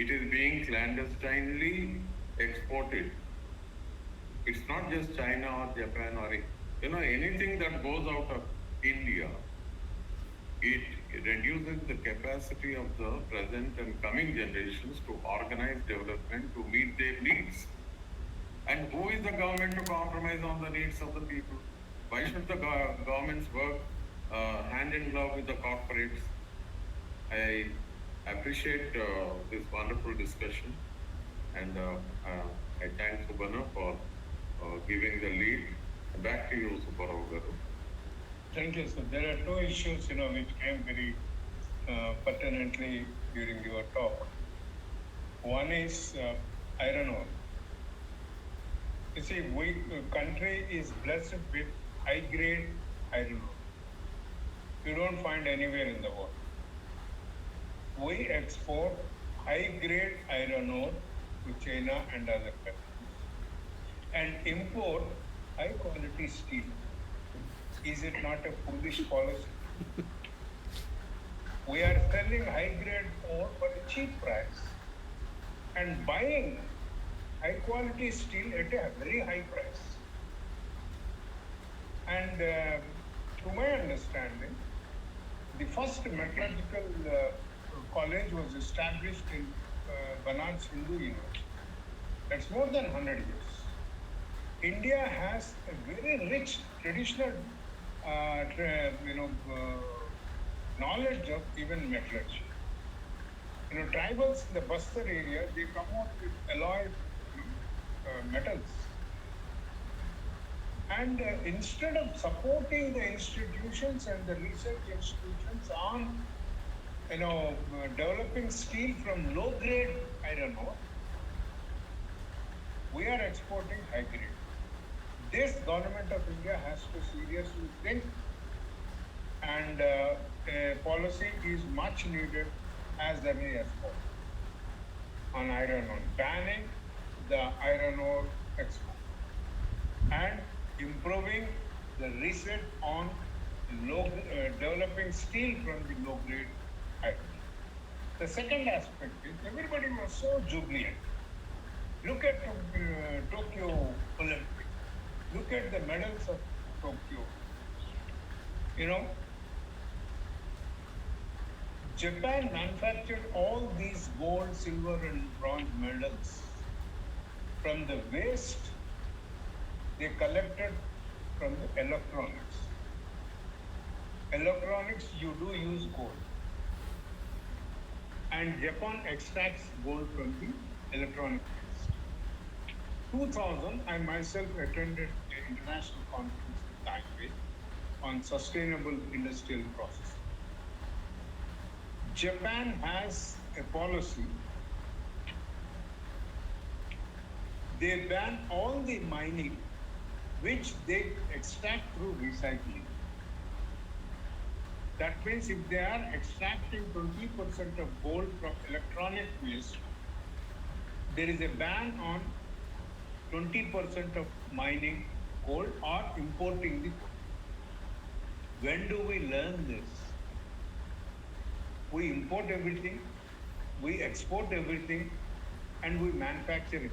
It is being clandestinely exported. It's not just China or Japan or anything that goes out of India. It reduces the capacity of the present and coming generations to organize development to meet their needs. And who is the government to compromise on the needs of the people? Why should the governments work hand in glove with the corporates? I appreciate this wonderful discussion, and I thank Subhana for giving the lead. Back to you, Subbarao Garu. Thank you, sir. There are two issues, which came very pertinently during your talk. One is iron ore. You see, country is blessed with high-grade iron ore. You don't find anywhere in the world. We export high-grade iron ore to China and other countries, and import high-quality steel. Is it not a foolish policy? We are selling high-grade ore for a cheap price and buying high-quality steel at a very high price. And to my understanding, the first metallurgical college was established in Banaras Hindu University. That's more than 100 years. India has a very rich traditional knowledge of even metallurgy. Tribals in the Bastar area, they come out with alloyed metals. And instead of supporting the institutions and the research institutions on developing steel from low-grade iron ore, we are exporting high-grade. This government of India has to seriously think, and a policy is much needed as early as possible on iron ore, banning the iron ore export and improving the research on developing steel from the low-grade iron. The second aspect is everybody was so jubilant. Look at Tokyo Olympics. Look at the medals of Tokyo. Japan manufactured all these gold, silver, and bronze medals from the waste they collected from the electronics. Electronics, you do use gold. And Japan extracts gold from the electronic waste. 2000, I myself attended an international conference in Taipei on sustainable industrial processing. Japan has a policy. They ban all the mining which they extract through recycling. That means if they are extracting 20% of gold from electronic waste, there is a ban on 20% of mining gold or importing the gold. When do we learn this? We import everything, we export everything, and we manufacture it.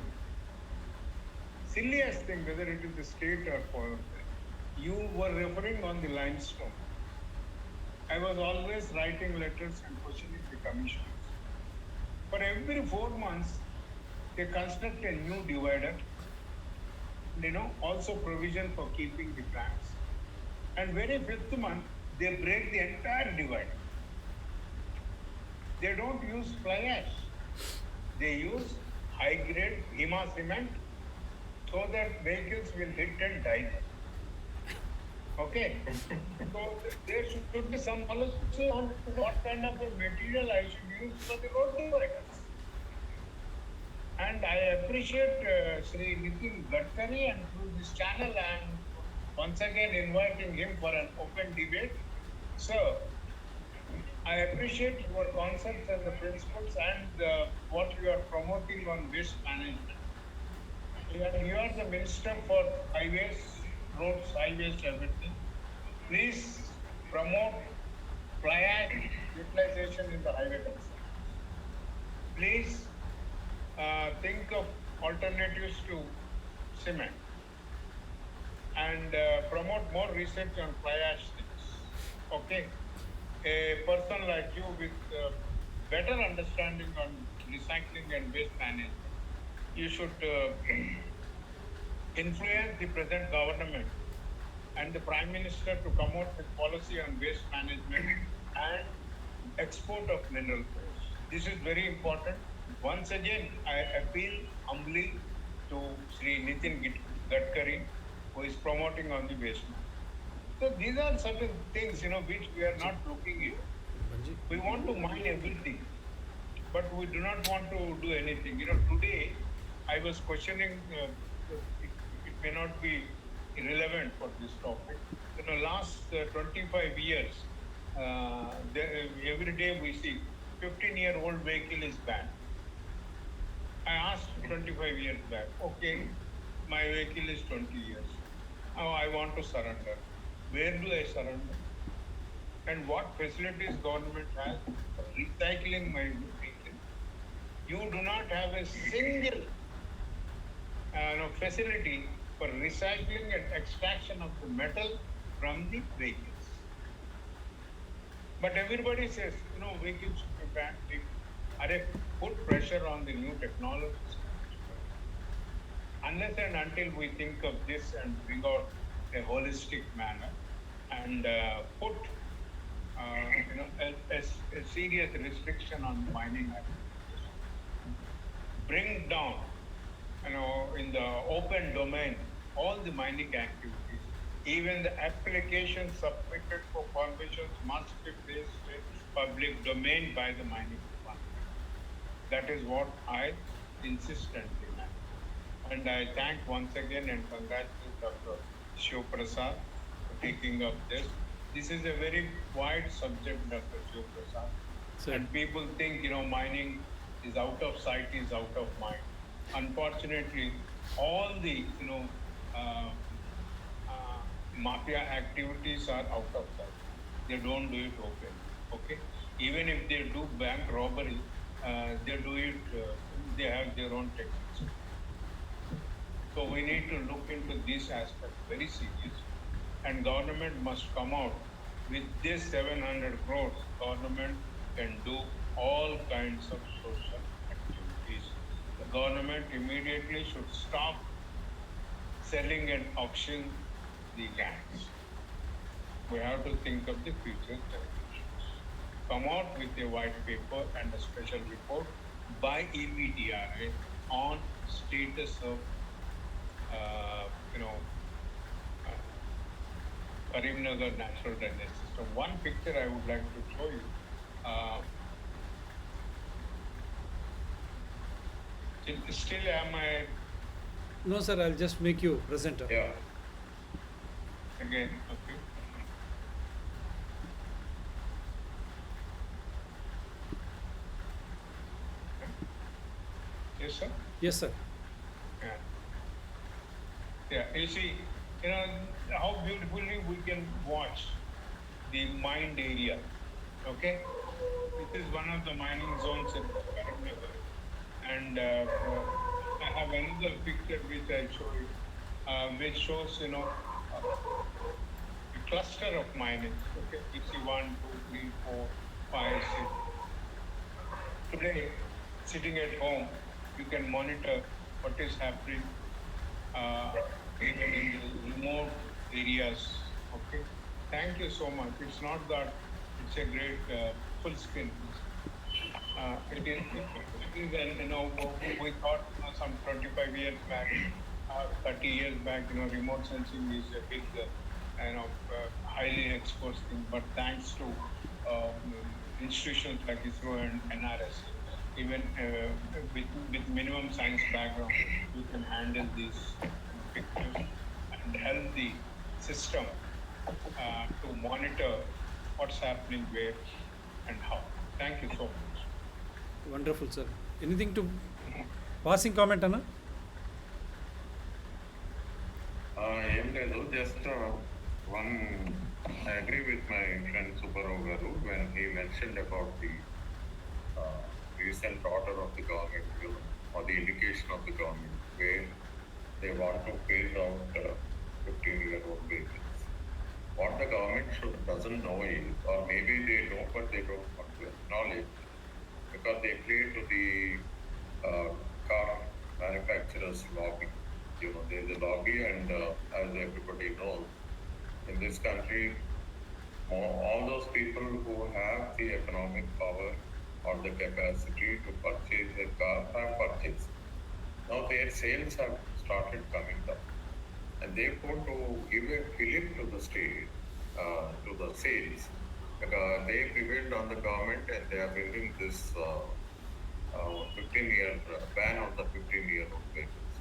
Silliest thing, whether it is the state or for you were referring on the limestone. I was always writing letters and questioning the commissioners. For every 4 months, they construct a new divider, also provision for keeping the plants. And very 5th month, they break the entire divider. They don't use fly ash. They use high-grade Hima cement so that vehicles will hit and die. Okay? So there should be some policy on what kind of a material I should use for the road dividers. And I appreciate Sri Nitin Gadkari, and through this channel I am once again inviting him for an open debate. Sir, I appreciate your concepts and the principles and what you are promoting on waste management. And you are the minister for highways, roads, highways, everything. Please promote fly ash utilization in the highway construction. Please think of alternatives to cement and promote more research on fly ash things. Okay, a person like you with better understanding on recycling and waste management, you should influence the present government and the Prime Minister to come out with policy on waste management and export of mineral waste. This is very important. Once again, I appeal humbly to Sri Nitin Gadkari, who is promoting on the waste management. So these are certain things, which we are not looking into. We want to mine everything, but we do not want to do anything. Today I was questioning, it may not be irrelevant for this topic. Last 25 years, every day we see 15-year-old vehicle is banned. I asked 25 years back, okay, my vehicle is 20 years. Now I want to surrender. Where do I surrender? And what facilities government has for recycling my vehicle? You do not have a single facility for recycling and extraction of the metal from the vehicles. But everybody says, vehicles should be banned. Put pressure on the new technologies. Unless and until we think of this and bring out a holistic manner and put a serious restriction on mining activities, bring down, in the open domain, all the mining activities, even the applications submitted for permissions must be placed in public domain by the mining department. That is what I insist and demand. And I thank once again and congratulate Dr. Shiv Prasad for taking up this. This is a very wide subject, Dr. Shiv Prasad. Sir. And people think, mining is out of sight, is out of mind. Unfortunately, all the, mafia activities are out of sight. They don't do it open. Okay? Even if they do bank robbery, they do it, they have their own techniques. So we need to look into this aspect very seriously. And government must come out with this 700 crores. Government can do all kinds of social activities. The government immediately should stop selling and auctioning the lands. We have to think of the future generations. Come out with a white paper and a special report by EPDRA on status of Karimnagar natural drainage system. One picture I would like to show you. Still am I No, sir, I'll just make you presenter. Yeah. again? Okay. Yes, sir. Yes, sir. Yeah. Yeah, you see, how beautifully we can watch the mined area. Okay? This is one of the mining zones in Karimnagar. And I have another picture which I show you, which shows, a cluster of mining. Okay? You see 1, 2, 3, 4, 5, 6. Today, sitting at home, you can monitor what is happening even in the remote areas. Okay, thank you so much. It's not that it's a great full screen. It is, we thought some 25 years back, 30 years back, remote sensing is a big, highly exposed thing. But thanks to institutions like ISRO and NRS, even with minimum science background, you can handle these pictures and help the system to monitor what's happening where. and how. Thank you so much. Wonderful sir. Anything to passing comment అన్న? ఏం లేదు, just one I agree with my friend Subbarao garu when he mentioned about the recent order of the government, or the indication of the government, where they want to phase out 15-year-old vehicles. What the government doesn't know is, or maybe they know but they don't want to acknowledge, because they play to the car manufacturers lobby. There's a lobby, and as everybody knows, in this country, all those people who have the economic power or the capacity to purchase a car have purchased. Now their sales have started coming down, and therefore to give a fillip to the state, to the sales, they prevailed on the government, and they are bringing this 15-year ban on the 15-year-old vehicles.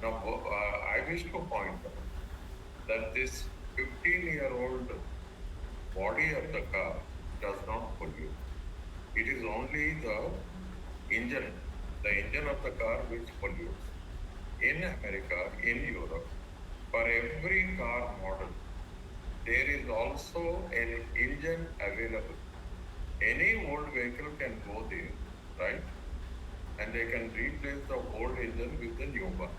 Now I wish to point out that this 15-year-old body of the car does not pollute. It is only the engine of the car which pollutes. In America, in Europe, for every car model, there is also an engine available. Any old vehicle can go there, right? And they can replace the old engine with the new one.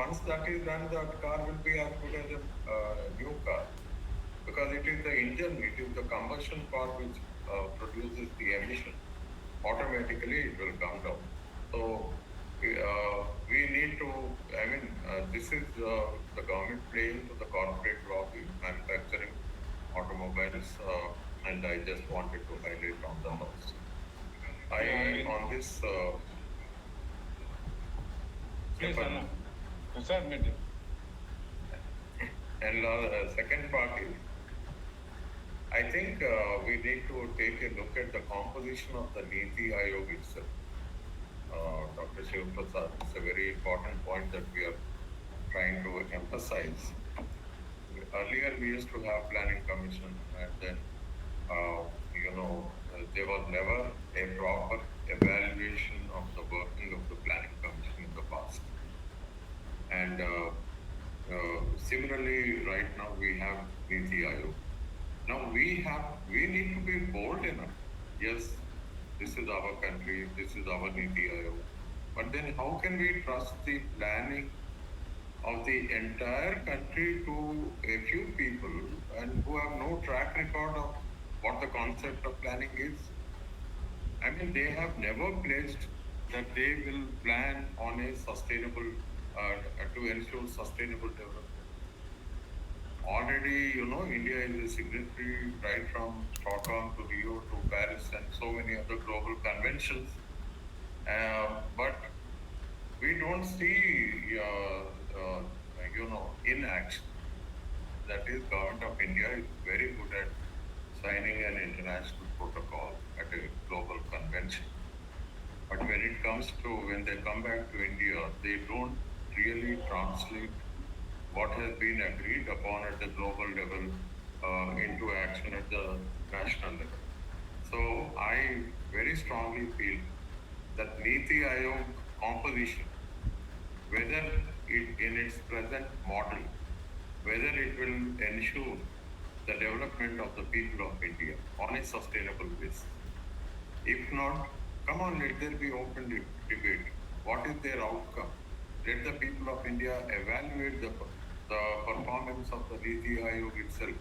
Once that is done, that car will be as good as a new car, because it is the engine, it is the combustion part which produces the emission. Automatically it will come down. So we need to, this is the government playing to the corporate lobby, manufacturing automobiles, and I just wanted to highlight on the house. On this, Please, Anna. Sir, meeting. and second part is, I think we need to take a look at the composition of the Niti Aayog itself. Dr. Shiv Prasad, it's a very important point that we are trying to emphasize. Earlier we used to have planning commission, and then there was never a proper evaluation of the working of the planning commission in the past. And similarly, right now we have Niti Aayog. Now we need to be bold enough. Yes, this is our country, this is our Niti Aayog. But then how can we trust the planning of the entire country to a few people and who have no track record of what the concept of planning is? They have never pledged that they will plan on a sustainable, to ensure sustainable development. Already, India is a signatory right from Stockholm to Rio to Paris and so many other global conventions. But we don't see, in action. That is, government of India is very good at signing an international protocol at a global convention. But when they come back to India, they don't really translate what has been agreed upon at the global level into action at the national level. So I very strongly feel that Niti Aayog composition, whether in its present model, whether it will ensure the development of the people of India on a sustainable basis. If not, come on, let there be open debate. What is their outcome? Let the people of India evaluate the performance of the Niti Aayog itself.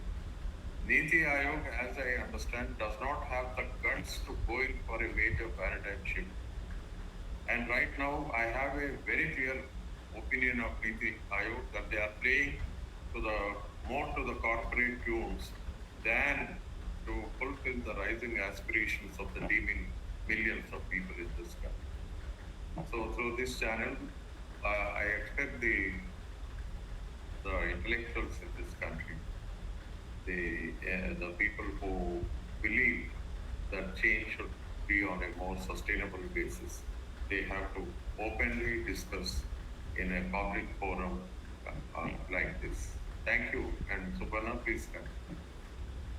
Niti Aayog, as I understand, does not have the guts to go in for a major paradigm shift. And right now, I have a very clear opinion of Niti Aayog that they are playing more to the corporate tunes than to fulfill the rising aspirations of the teeming millions of people in this country. So through this channel, I expect the intellectuals in this country, the people who believe that change should be on a more sustainable basis, they have to openly discuss in a public forum like this. Thank you. And Suparna, please continue.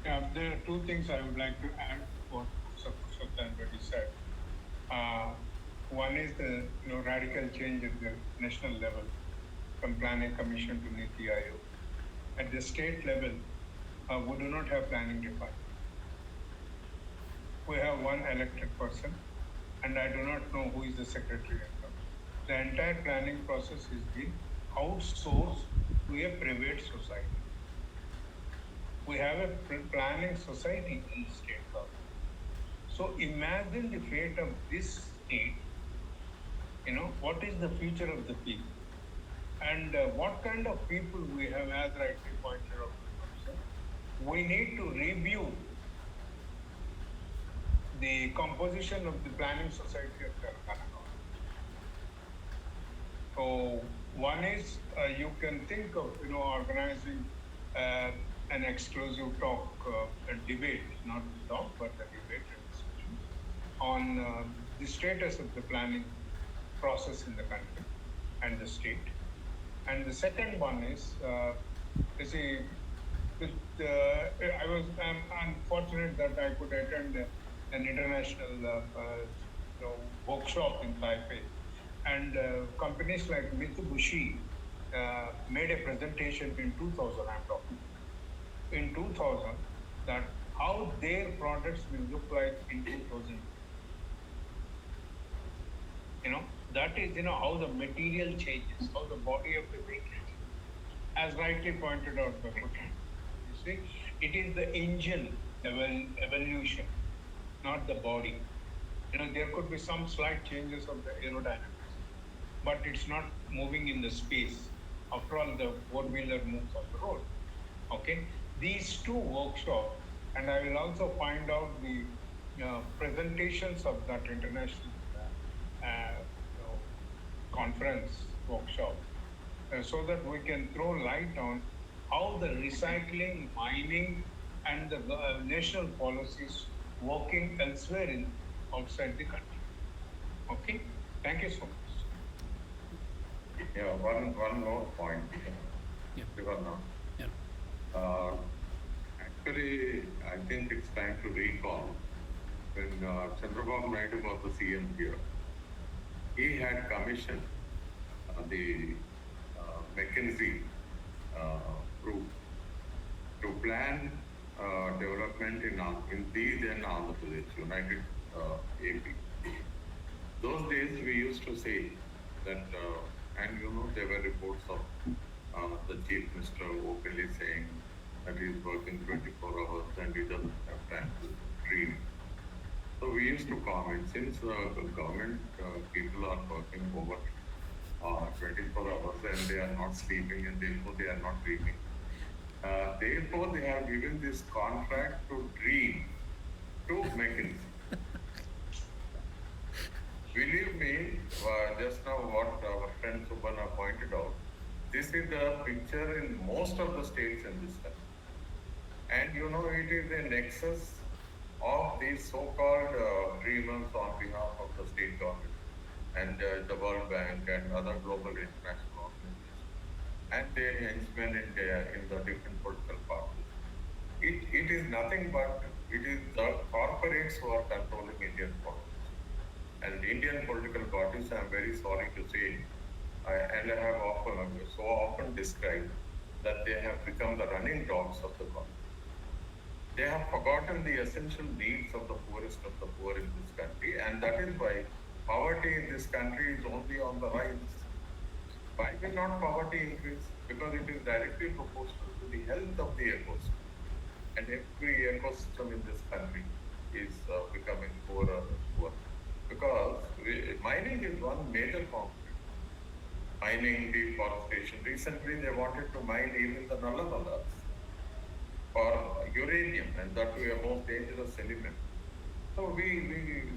There are two things I would like to add what Sultan already said. One is the radical change at the national level from Planning Commission to Niti Aayog. At the state level, we do not have planning department. We have one elected person, and I do not know who is the secretary. The entire planning process is being outsourced to a private society. We have a planning society in the state government. So imagine the fate of this state. What is the future of the people? And what kind of people we have, as rightly pointed out. We need to review the composition of the planning society of Telangana. So one is you can think of organizing an exclusive talk, a debate, not the talk, but the debate and discussion on the status of the planning process in the country and the state. And the second one is, I'm unfortunate that I could attend an international workshop in Taipei, and companies like Mitsubishi made a presentation in 2000. I'm talking in 2000 that how their products will look like in 2000. That is how the material changes, how the body of the vehicle, as rightly pointed out by Putin. You see, it is the engine evolution, not the body. There could be some slight changes of the aerodynamics, but it's not moving in the space. After all, the four-wheeler moves on the road. Okay, these two workshops, and I will also find out the presentations of that international conference workshop, so that we can throw light on how the recycling, mining, and the national policies working elsewhere outside the country. Okay, thank you so much. Yeah, one more point. Yeah. Sivanna. Yeah. Actually, I think it's time to recall when Chandrababu Naidu was the CM here. He had commissioned the McKinsey group to plan development in the then Andhra Pradesh, United AP. Those days we used to say that, and there were reports of the Chief Minister openly saying that he is working 24 hours and he doesn't have time to dream. So we used to comment, since government people are working over 24 hours and they are not sleeping and therefore they are not dreaming. Therefore they have given this contract to dream to McKinsey. Believe me, just now what our friend Subhana pointed out, this is the picture in most of the states in this country. And it is a nexus of these so-called dreamers on behalf of the state government and the World Bank and other global international organizations and their henchmen in the different political parties. It is nothing but it is the corporates who are controlling Indian politics. And Indian political parties, I am very sorry to say, and I have so often described that they have become the running dogs of the government. They have forgotten the essential needs of the poorest of the poor in this country, and that is why poverty in this country is only on the rise. Why will not poverty increase? Because it is directly proportional to the health of the ecosystem. And every ecosystem in this country is becoming poorer and poorer. Because mining is one major component. Mining, deforestation. Recently they wanted to mine even the Nalla Nalas for uranium, and that we are most dangerous element. So we,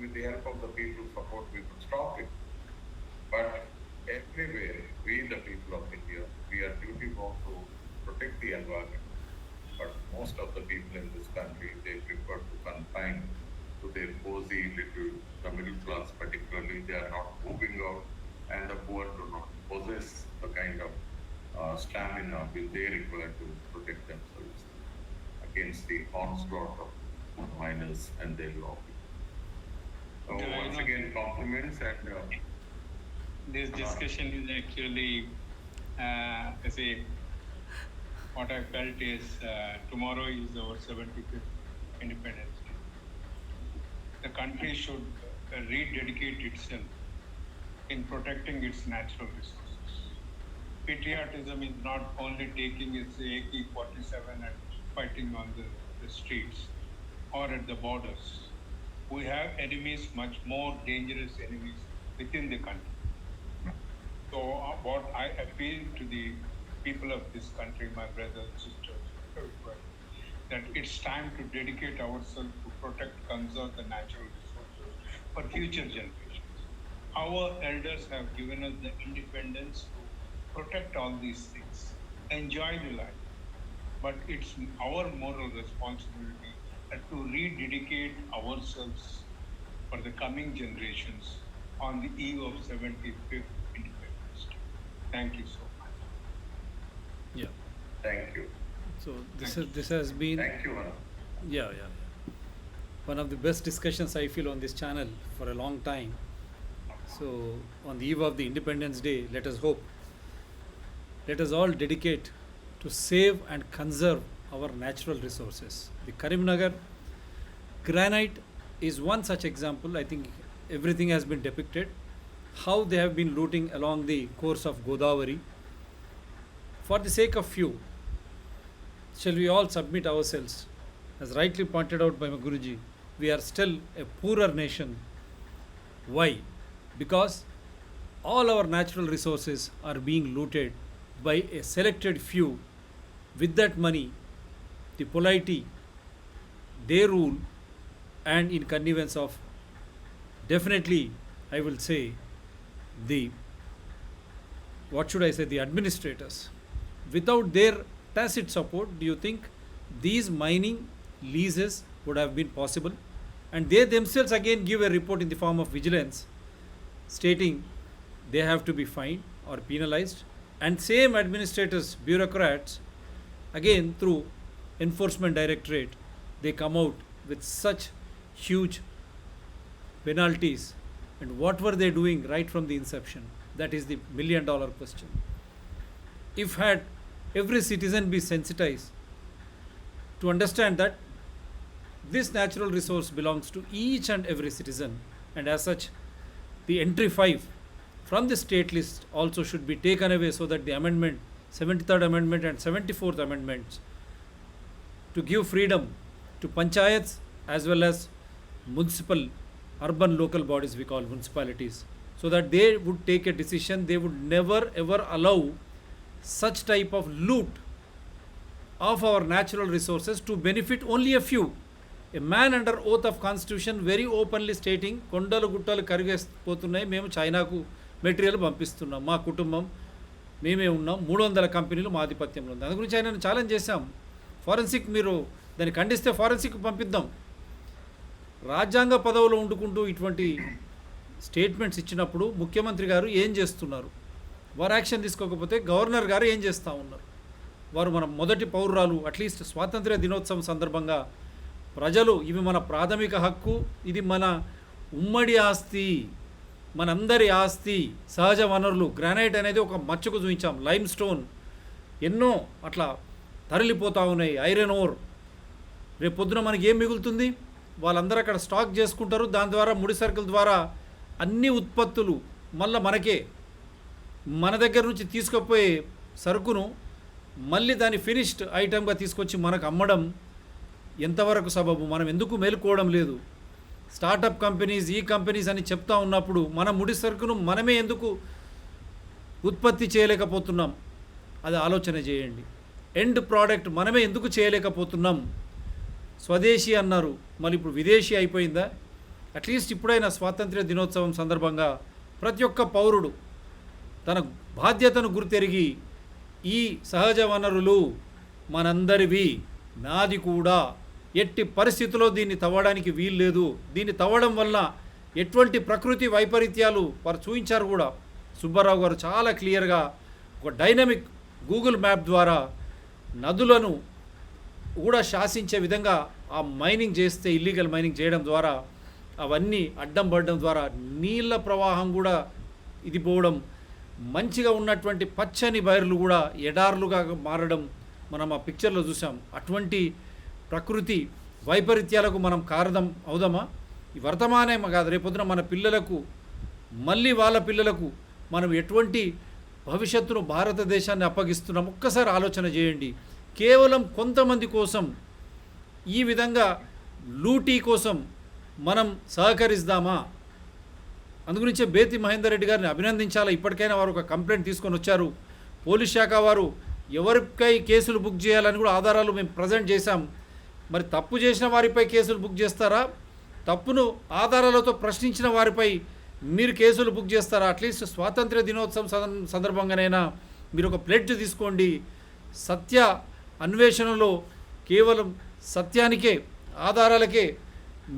with the help of the people support, we could stop it. But everywhere, we the people of India, we are duty bound to protect the environment. But most of the people in this country, they prefer to confine to their cozy little, the middle class particularly, they are not moving out, and the poor do not possess the kind of stamina will they require to protect themselves. against the onslaught of miners and their lobby. So Yeah, I once know. again, compliments and This discussion is actually, what I felt is tomorrow is our 75th Independence Day. The country should rededicate itself in protecting its natural resources. Patriotism is not only taking its AK-47 and fighting on the streets or at the borders. We have enemies, much more dangerous enemies within the country. So what I appeal to the people of this country, my brothers and sisters, everybody, that it's time to dedicate ourselves to protect, conserve the natural resources for future generations. Our elders have given us the independence to protect all these things, enjoy the life. But it's our moral responsibility to rededicate ourselves for the coming generations on the eve of 75th Independence Day. Thank you so much. Yeah. thank you. So this has been Thank you, Anand. yeah. One of the best discussions I feel on this channel for a long time. So on the eve of the Independence Day, let us hope. Let us all dedicate to save and conserve our natural resources. The Karimnagar granite is one such example. I think everything has been depicted. How they have been looting along the course of Godavari. For the sake of few, shall we all submit ourselves? As rightly pointed out by my Guruji, we are still a poorer nation. Why? Because all our natural resources are being looted by a selected few. With that money, the polity, they rule, and in connivance of, definitely, I will say, the administrators. Without their tacit support, do you think these mining leases would have been possible? And they themselves again give a report in the form of vigilance stating they have to be fined or penalized. And same administrators, bureaucrats, again through enforcement directorate, they come out with such huge penalties. And what were they doing right from the inception? That is the $1 million question. If had every citizen be sensitized to understand that this natural resource belongs to each and every citizen, and as such, the entry 5 from the state list also should be taken away, so that the amendment, 73rd Amendment and 74th Amendments, to give freedom to panchayats as well as municipal, urban local bodies we call municipalities, so that they would take a decision. They would never ever allow such type of loot of our natural resources to benefit only a few. A man under oath of constitution very openly stating, కొండలు గుట్టలు కరిగేసిపోతున్నాయి, మేము చైనాకు material పంపిస్తున్నాం, మా కుటుంబం మేమే ఉన్నాం, 300 కంపెనీలు మా ఆధిపత్యంలో ఉంది. దాని గురించి ఆయన ఛాలెంజ్ చేశాం. ఫారెన్సిక్, మీరు దాన్ని ఖండిస్తే ఫారెన్సిక్ పంపిద్దాం. రాజ్యాంగ పదవిలో ఉండుకుంటూ ఇటువంటి స్టేట్మెంట్స్ ఇచ్చినప్పుడు ముఖ్యమంత్రి గారు ఏం చేస్తున్నారు? వారు యాక్షన్ తీసుకోకపోతే గవర్నర్ గారు ఏం చేస్తూ ఉన్నారు? వారు మన మొదటి పౌరురాలు. అట్లీస్ట్ స్వాతంత్ర్య దినోత్సవం సందర్భంగా ప్రజలు, ఇవి మన ప్రాథమిక హక్కు, ఇది మన ఉమ్మడి ఆస్తి, మనందరి ఆస్తి, సహజ వనరులు. గ్రానైట్ అనేది ఒక మచ్చకు చూపించాం, లైమ్ స్టోన్ ఎన్నో అట్లా తరలిపోతూ ఉన్నాయి, ఐరన్ ఓర్. రేపు పొద్దున మనకి ఏం మిగులుతుంది? వాళ్ళందరూ అక్కడ స్టాక్ చేసుకుంటారు. దాని ద్వారా ముడి సరుకుల ద్వారా అన్ని ఉత్పత్తులు మళ్ళీ మనకే, మన దగ్గర నుంచి తీసుకుపోయే సరుకును మళ్ళీ దాన్ని ఫినిష్డ్ ఐటమ్గా తీసుకొచ్చి మనకు అమ్మడం ఎంతవరకు సబబు? మనం ఎందుకు మేలుకోవడం లేదు? స్టార్టప్ కంపెనీస్, ఈ కంపెనీస్ అని చెప్తా ఉన్నప్పుడు మన ముడి సరుకును మనమే ఎందుకు ఉత్పత్తి చేయలేకపోతున్నాం? అది ఆలోచన చేయండి. ఎండ్ ప్రోడక్ట్ మనమే ఎందుకు చేయలేకపోతున్నాం? స్వదేశీ అన్నారు, మళ్ళీ ఇప్పుడు విదేశీ అయిపోయిందా? అట్లీస్ట్ ఇప్పుడైనా స్వాతంత్ర్య దినోత్సవం సందర్భంగా ప్రతి ఒక్క పౌరుడు తన బాధ్యతను గుర్తెరిగి, ఈ సహజ వనరులు మనందరివి, నాది కూడా, ఎట్టి పరిస్థితుల్లో దీన్ని తవ్వడానికి వీల్లేదు. దీన్ని తవ్వడం వల్ల ఎటువంటి ప్రకృతి వైపరీత్యాలు వారు చూపించారు కూడా. సుబ్బారావు గారు చాలా క్లియర్గా ఒక డైనమిక్ గూగుల్ మ్యాప్ ద్వారా నదులను కూడా శాసించే విధంగా ఆ మైనింగ్ చేస్తే, ఇల్లీగల్ మైనింగ్ చేయడం ద్వారా అవన్నీ అడ్డం పడడం ద్వారా నీళ్ళ ప్రవాహం కూడా ఇది పోవడం, మంచిగా ఉన్నటువంటి పచ్చని బయర్లు కూడా ఎడార్లుగా మారడం మనం ఆ పిక్చర్లో చూసాం. అటువంటి ప్రకృతి వైపరీత్యాలకు మనం కారణం అవుదామా? ఈ వర్తమానం కాదు, రేపొద్దున మన పిల్లలకు, మళ్ళీ వాళ్ళ పిల్లలకు మనం ఎటువంటి భవిష్యత్తును భారతదేశాన్ని అప్పగిస్తున్నాం ఒక్కసారి ఆలోచన చేయండి. కేవలం కొంతమంది కోసం, ఈ విధంగా లూటీ కోసం మనం సహకరిస్తామా? అందుగురించే బేతి మహేందర్ రెడ్డి గారిని అభినందించాలా. ఇప్పటికైనా వారు ఒక కంప్లైంట్ తీసుకొని వచ్చారు. పోలీస్ శాఖ వారు ఎవరిపై కేసులు బుక్ చేయాలని కూడా ఆధారాలు మేము ప్రజెంట్ చేశాం. మరి తప్పు చేసిన వారిపై కేసులు బుక్ చేస్తారా? తప్పును ఆధారాలతో ప్రశ్నించిన వారిపై మీరు కేసులు బుక్ చేస్తారా? అట్లీస్ట్ స్వాతంత్ర్య దినోత్సవం సందర్భంగానైనా మీరు ఒక ప్లెడ్జ్ తీసుకోండి. సత్య అన్వేషణలో కేవలం సత్యానికే, ఆధారాలకే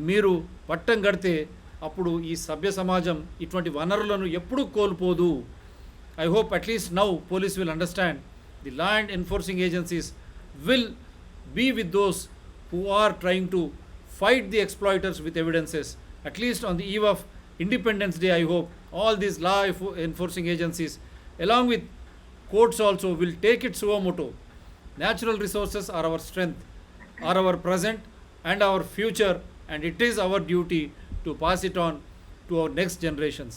మీరు పట్టం కడితే అప్పుడు ఈ సభ్య సమాజం ఇటువంటి వనరులను ఎప్పుడూ కోల్పోదు. I hope at least now police will understand the land enforcing agencies will be with those who are trying to fight the exploiters with evidences. At least on the eve of Independence Day, I hope all these law enforcing agencies along with courts also will take it suo moto. Natural resources are our strength, are our present and our future, and it is our duty to pass it on to our next generations.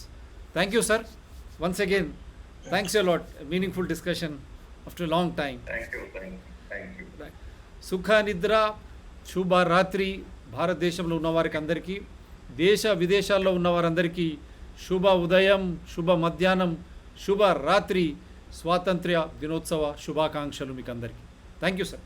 Thank you, sir. Once again, thanks a lot. A meaningful discussion after a long time. Thank you. సుఖ నిద్ర, శుభ రాత్రి. భారతదేశంలో ఉన్నవారికి అందరికీ, దేశ విదేశాల్లో ఉన్నవారందరికీ శుభ ఉదయం, శుభ మధ్యాహ్నం, శుభ రాత్రి, స్వాతంత్ర్య దినోత్సవ శుభాకాంక్షలు మీకు అందరికీ. Thank you sir.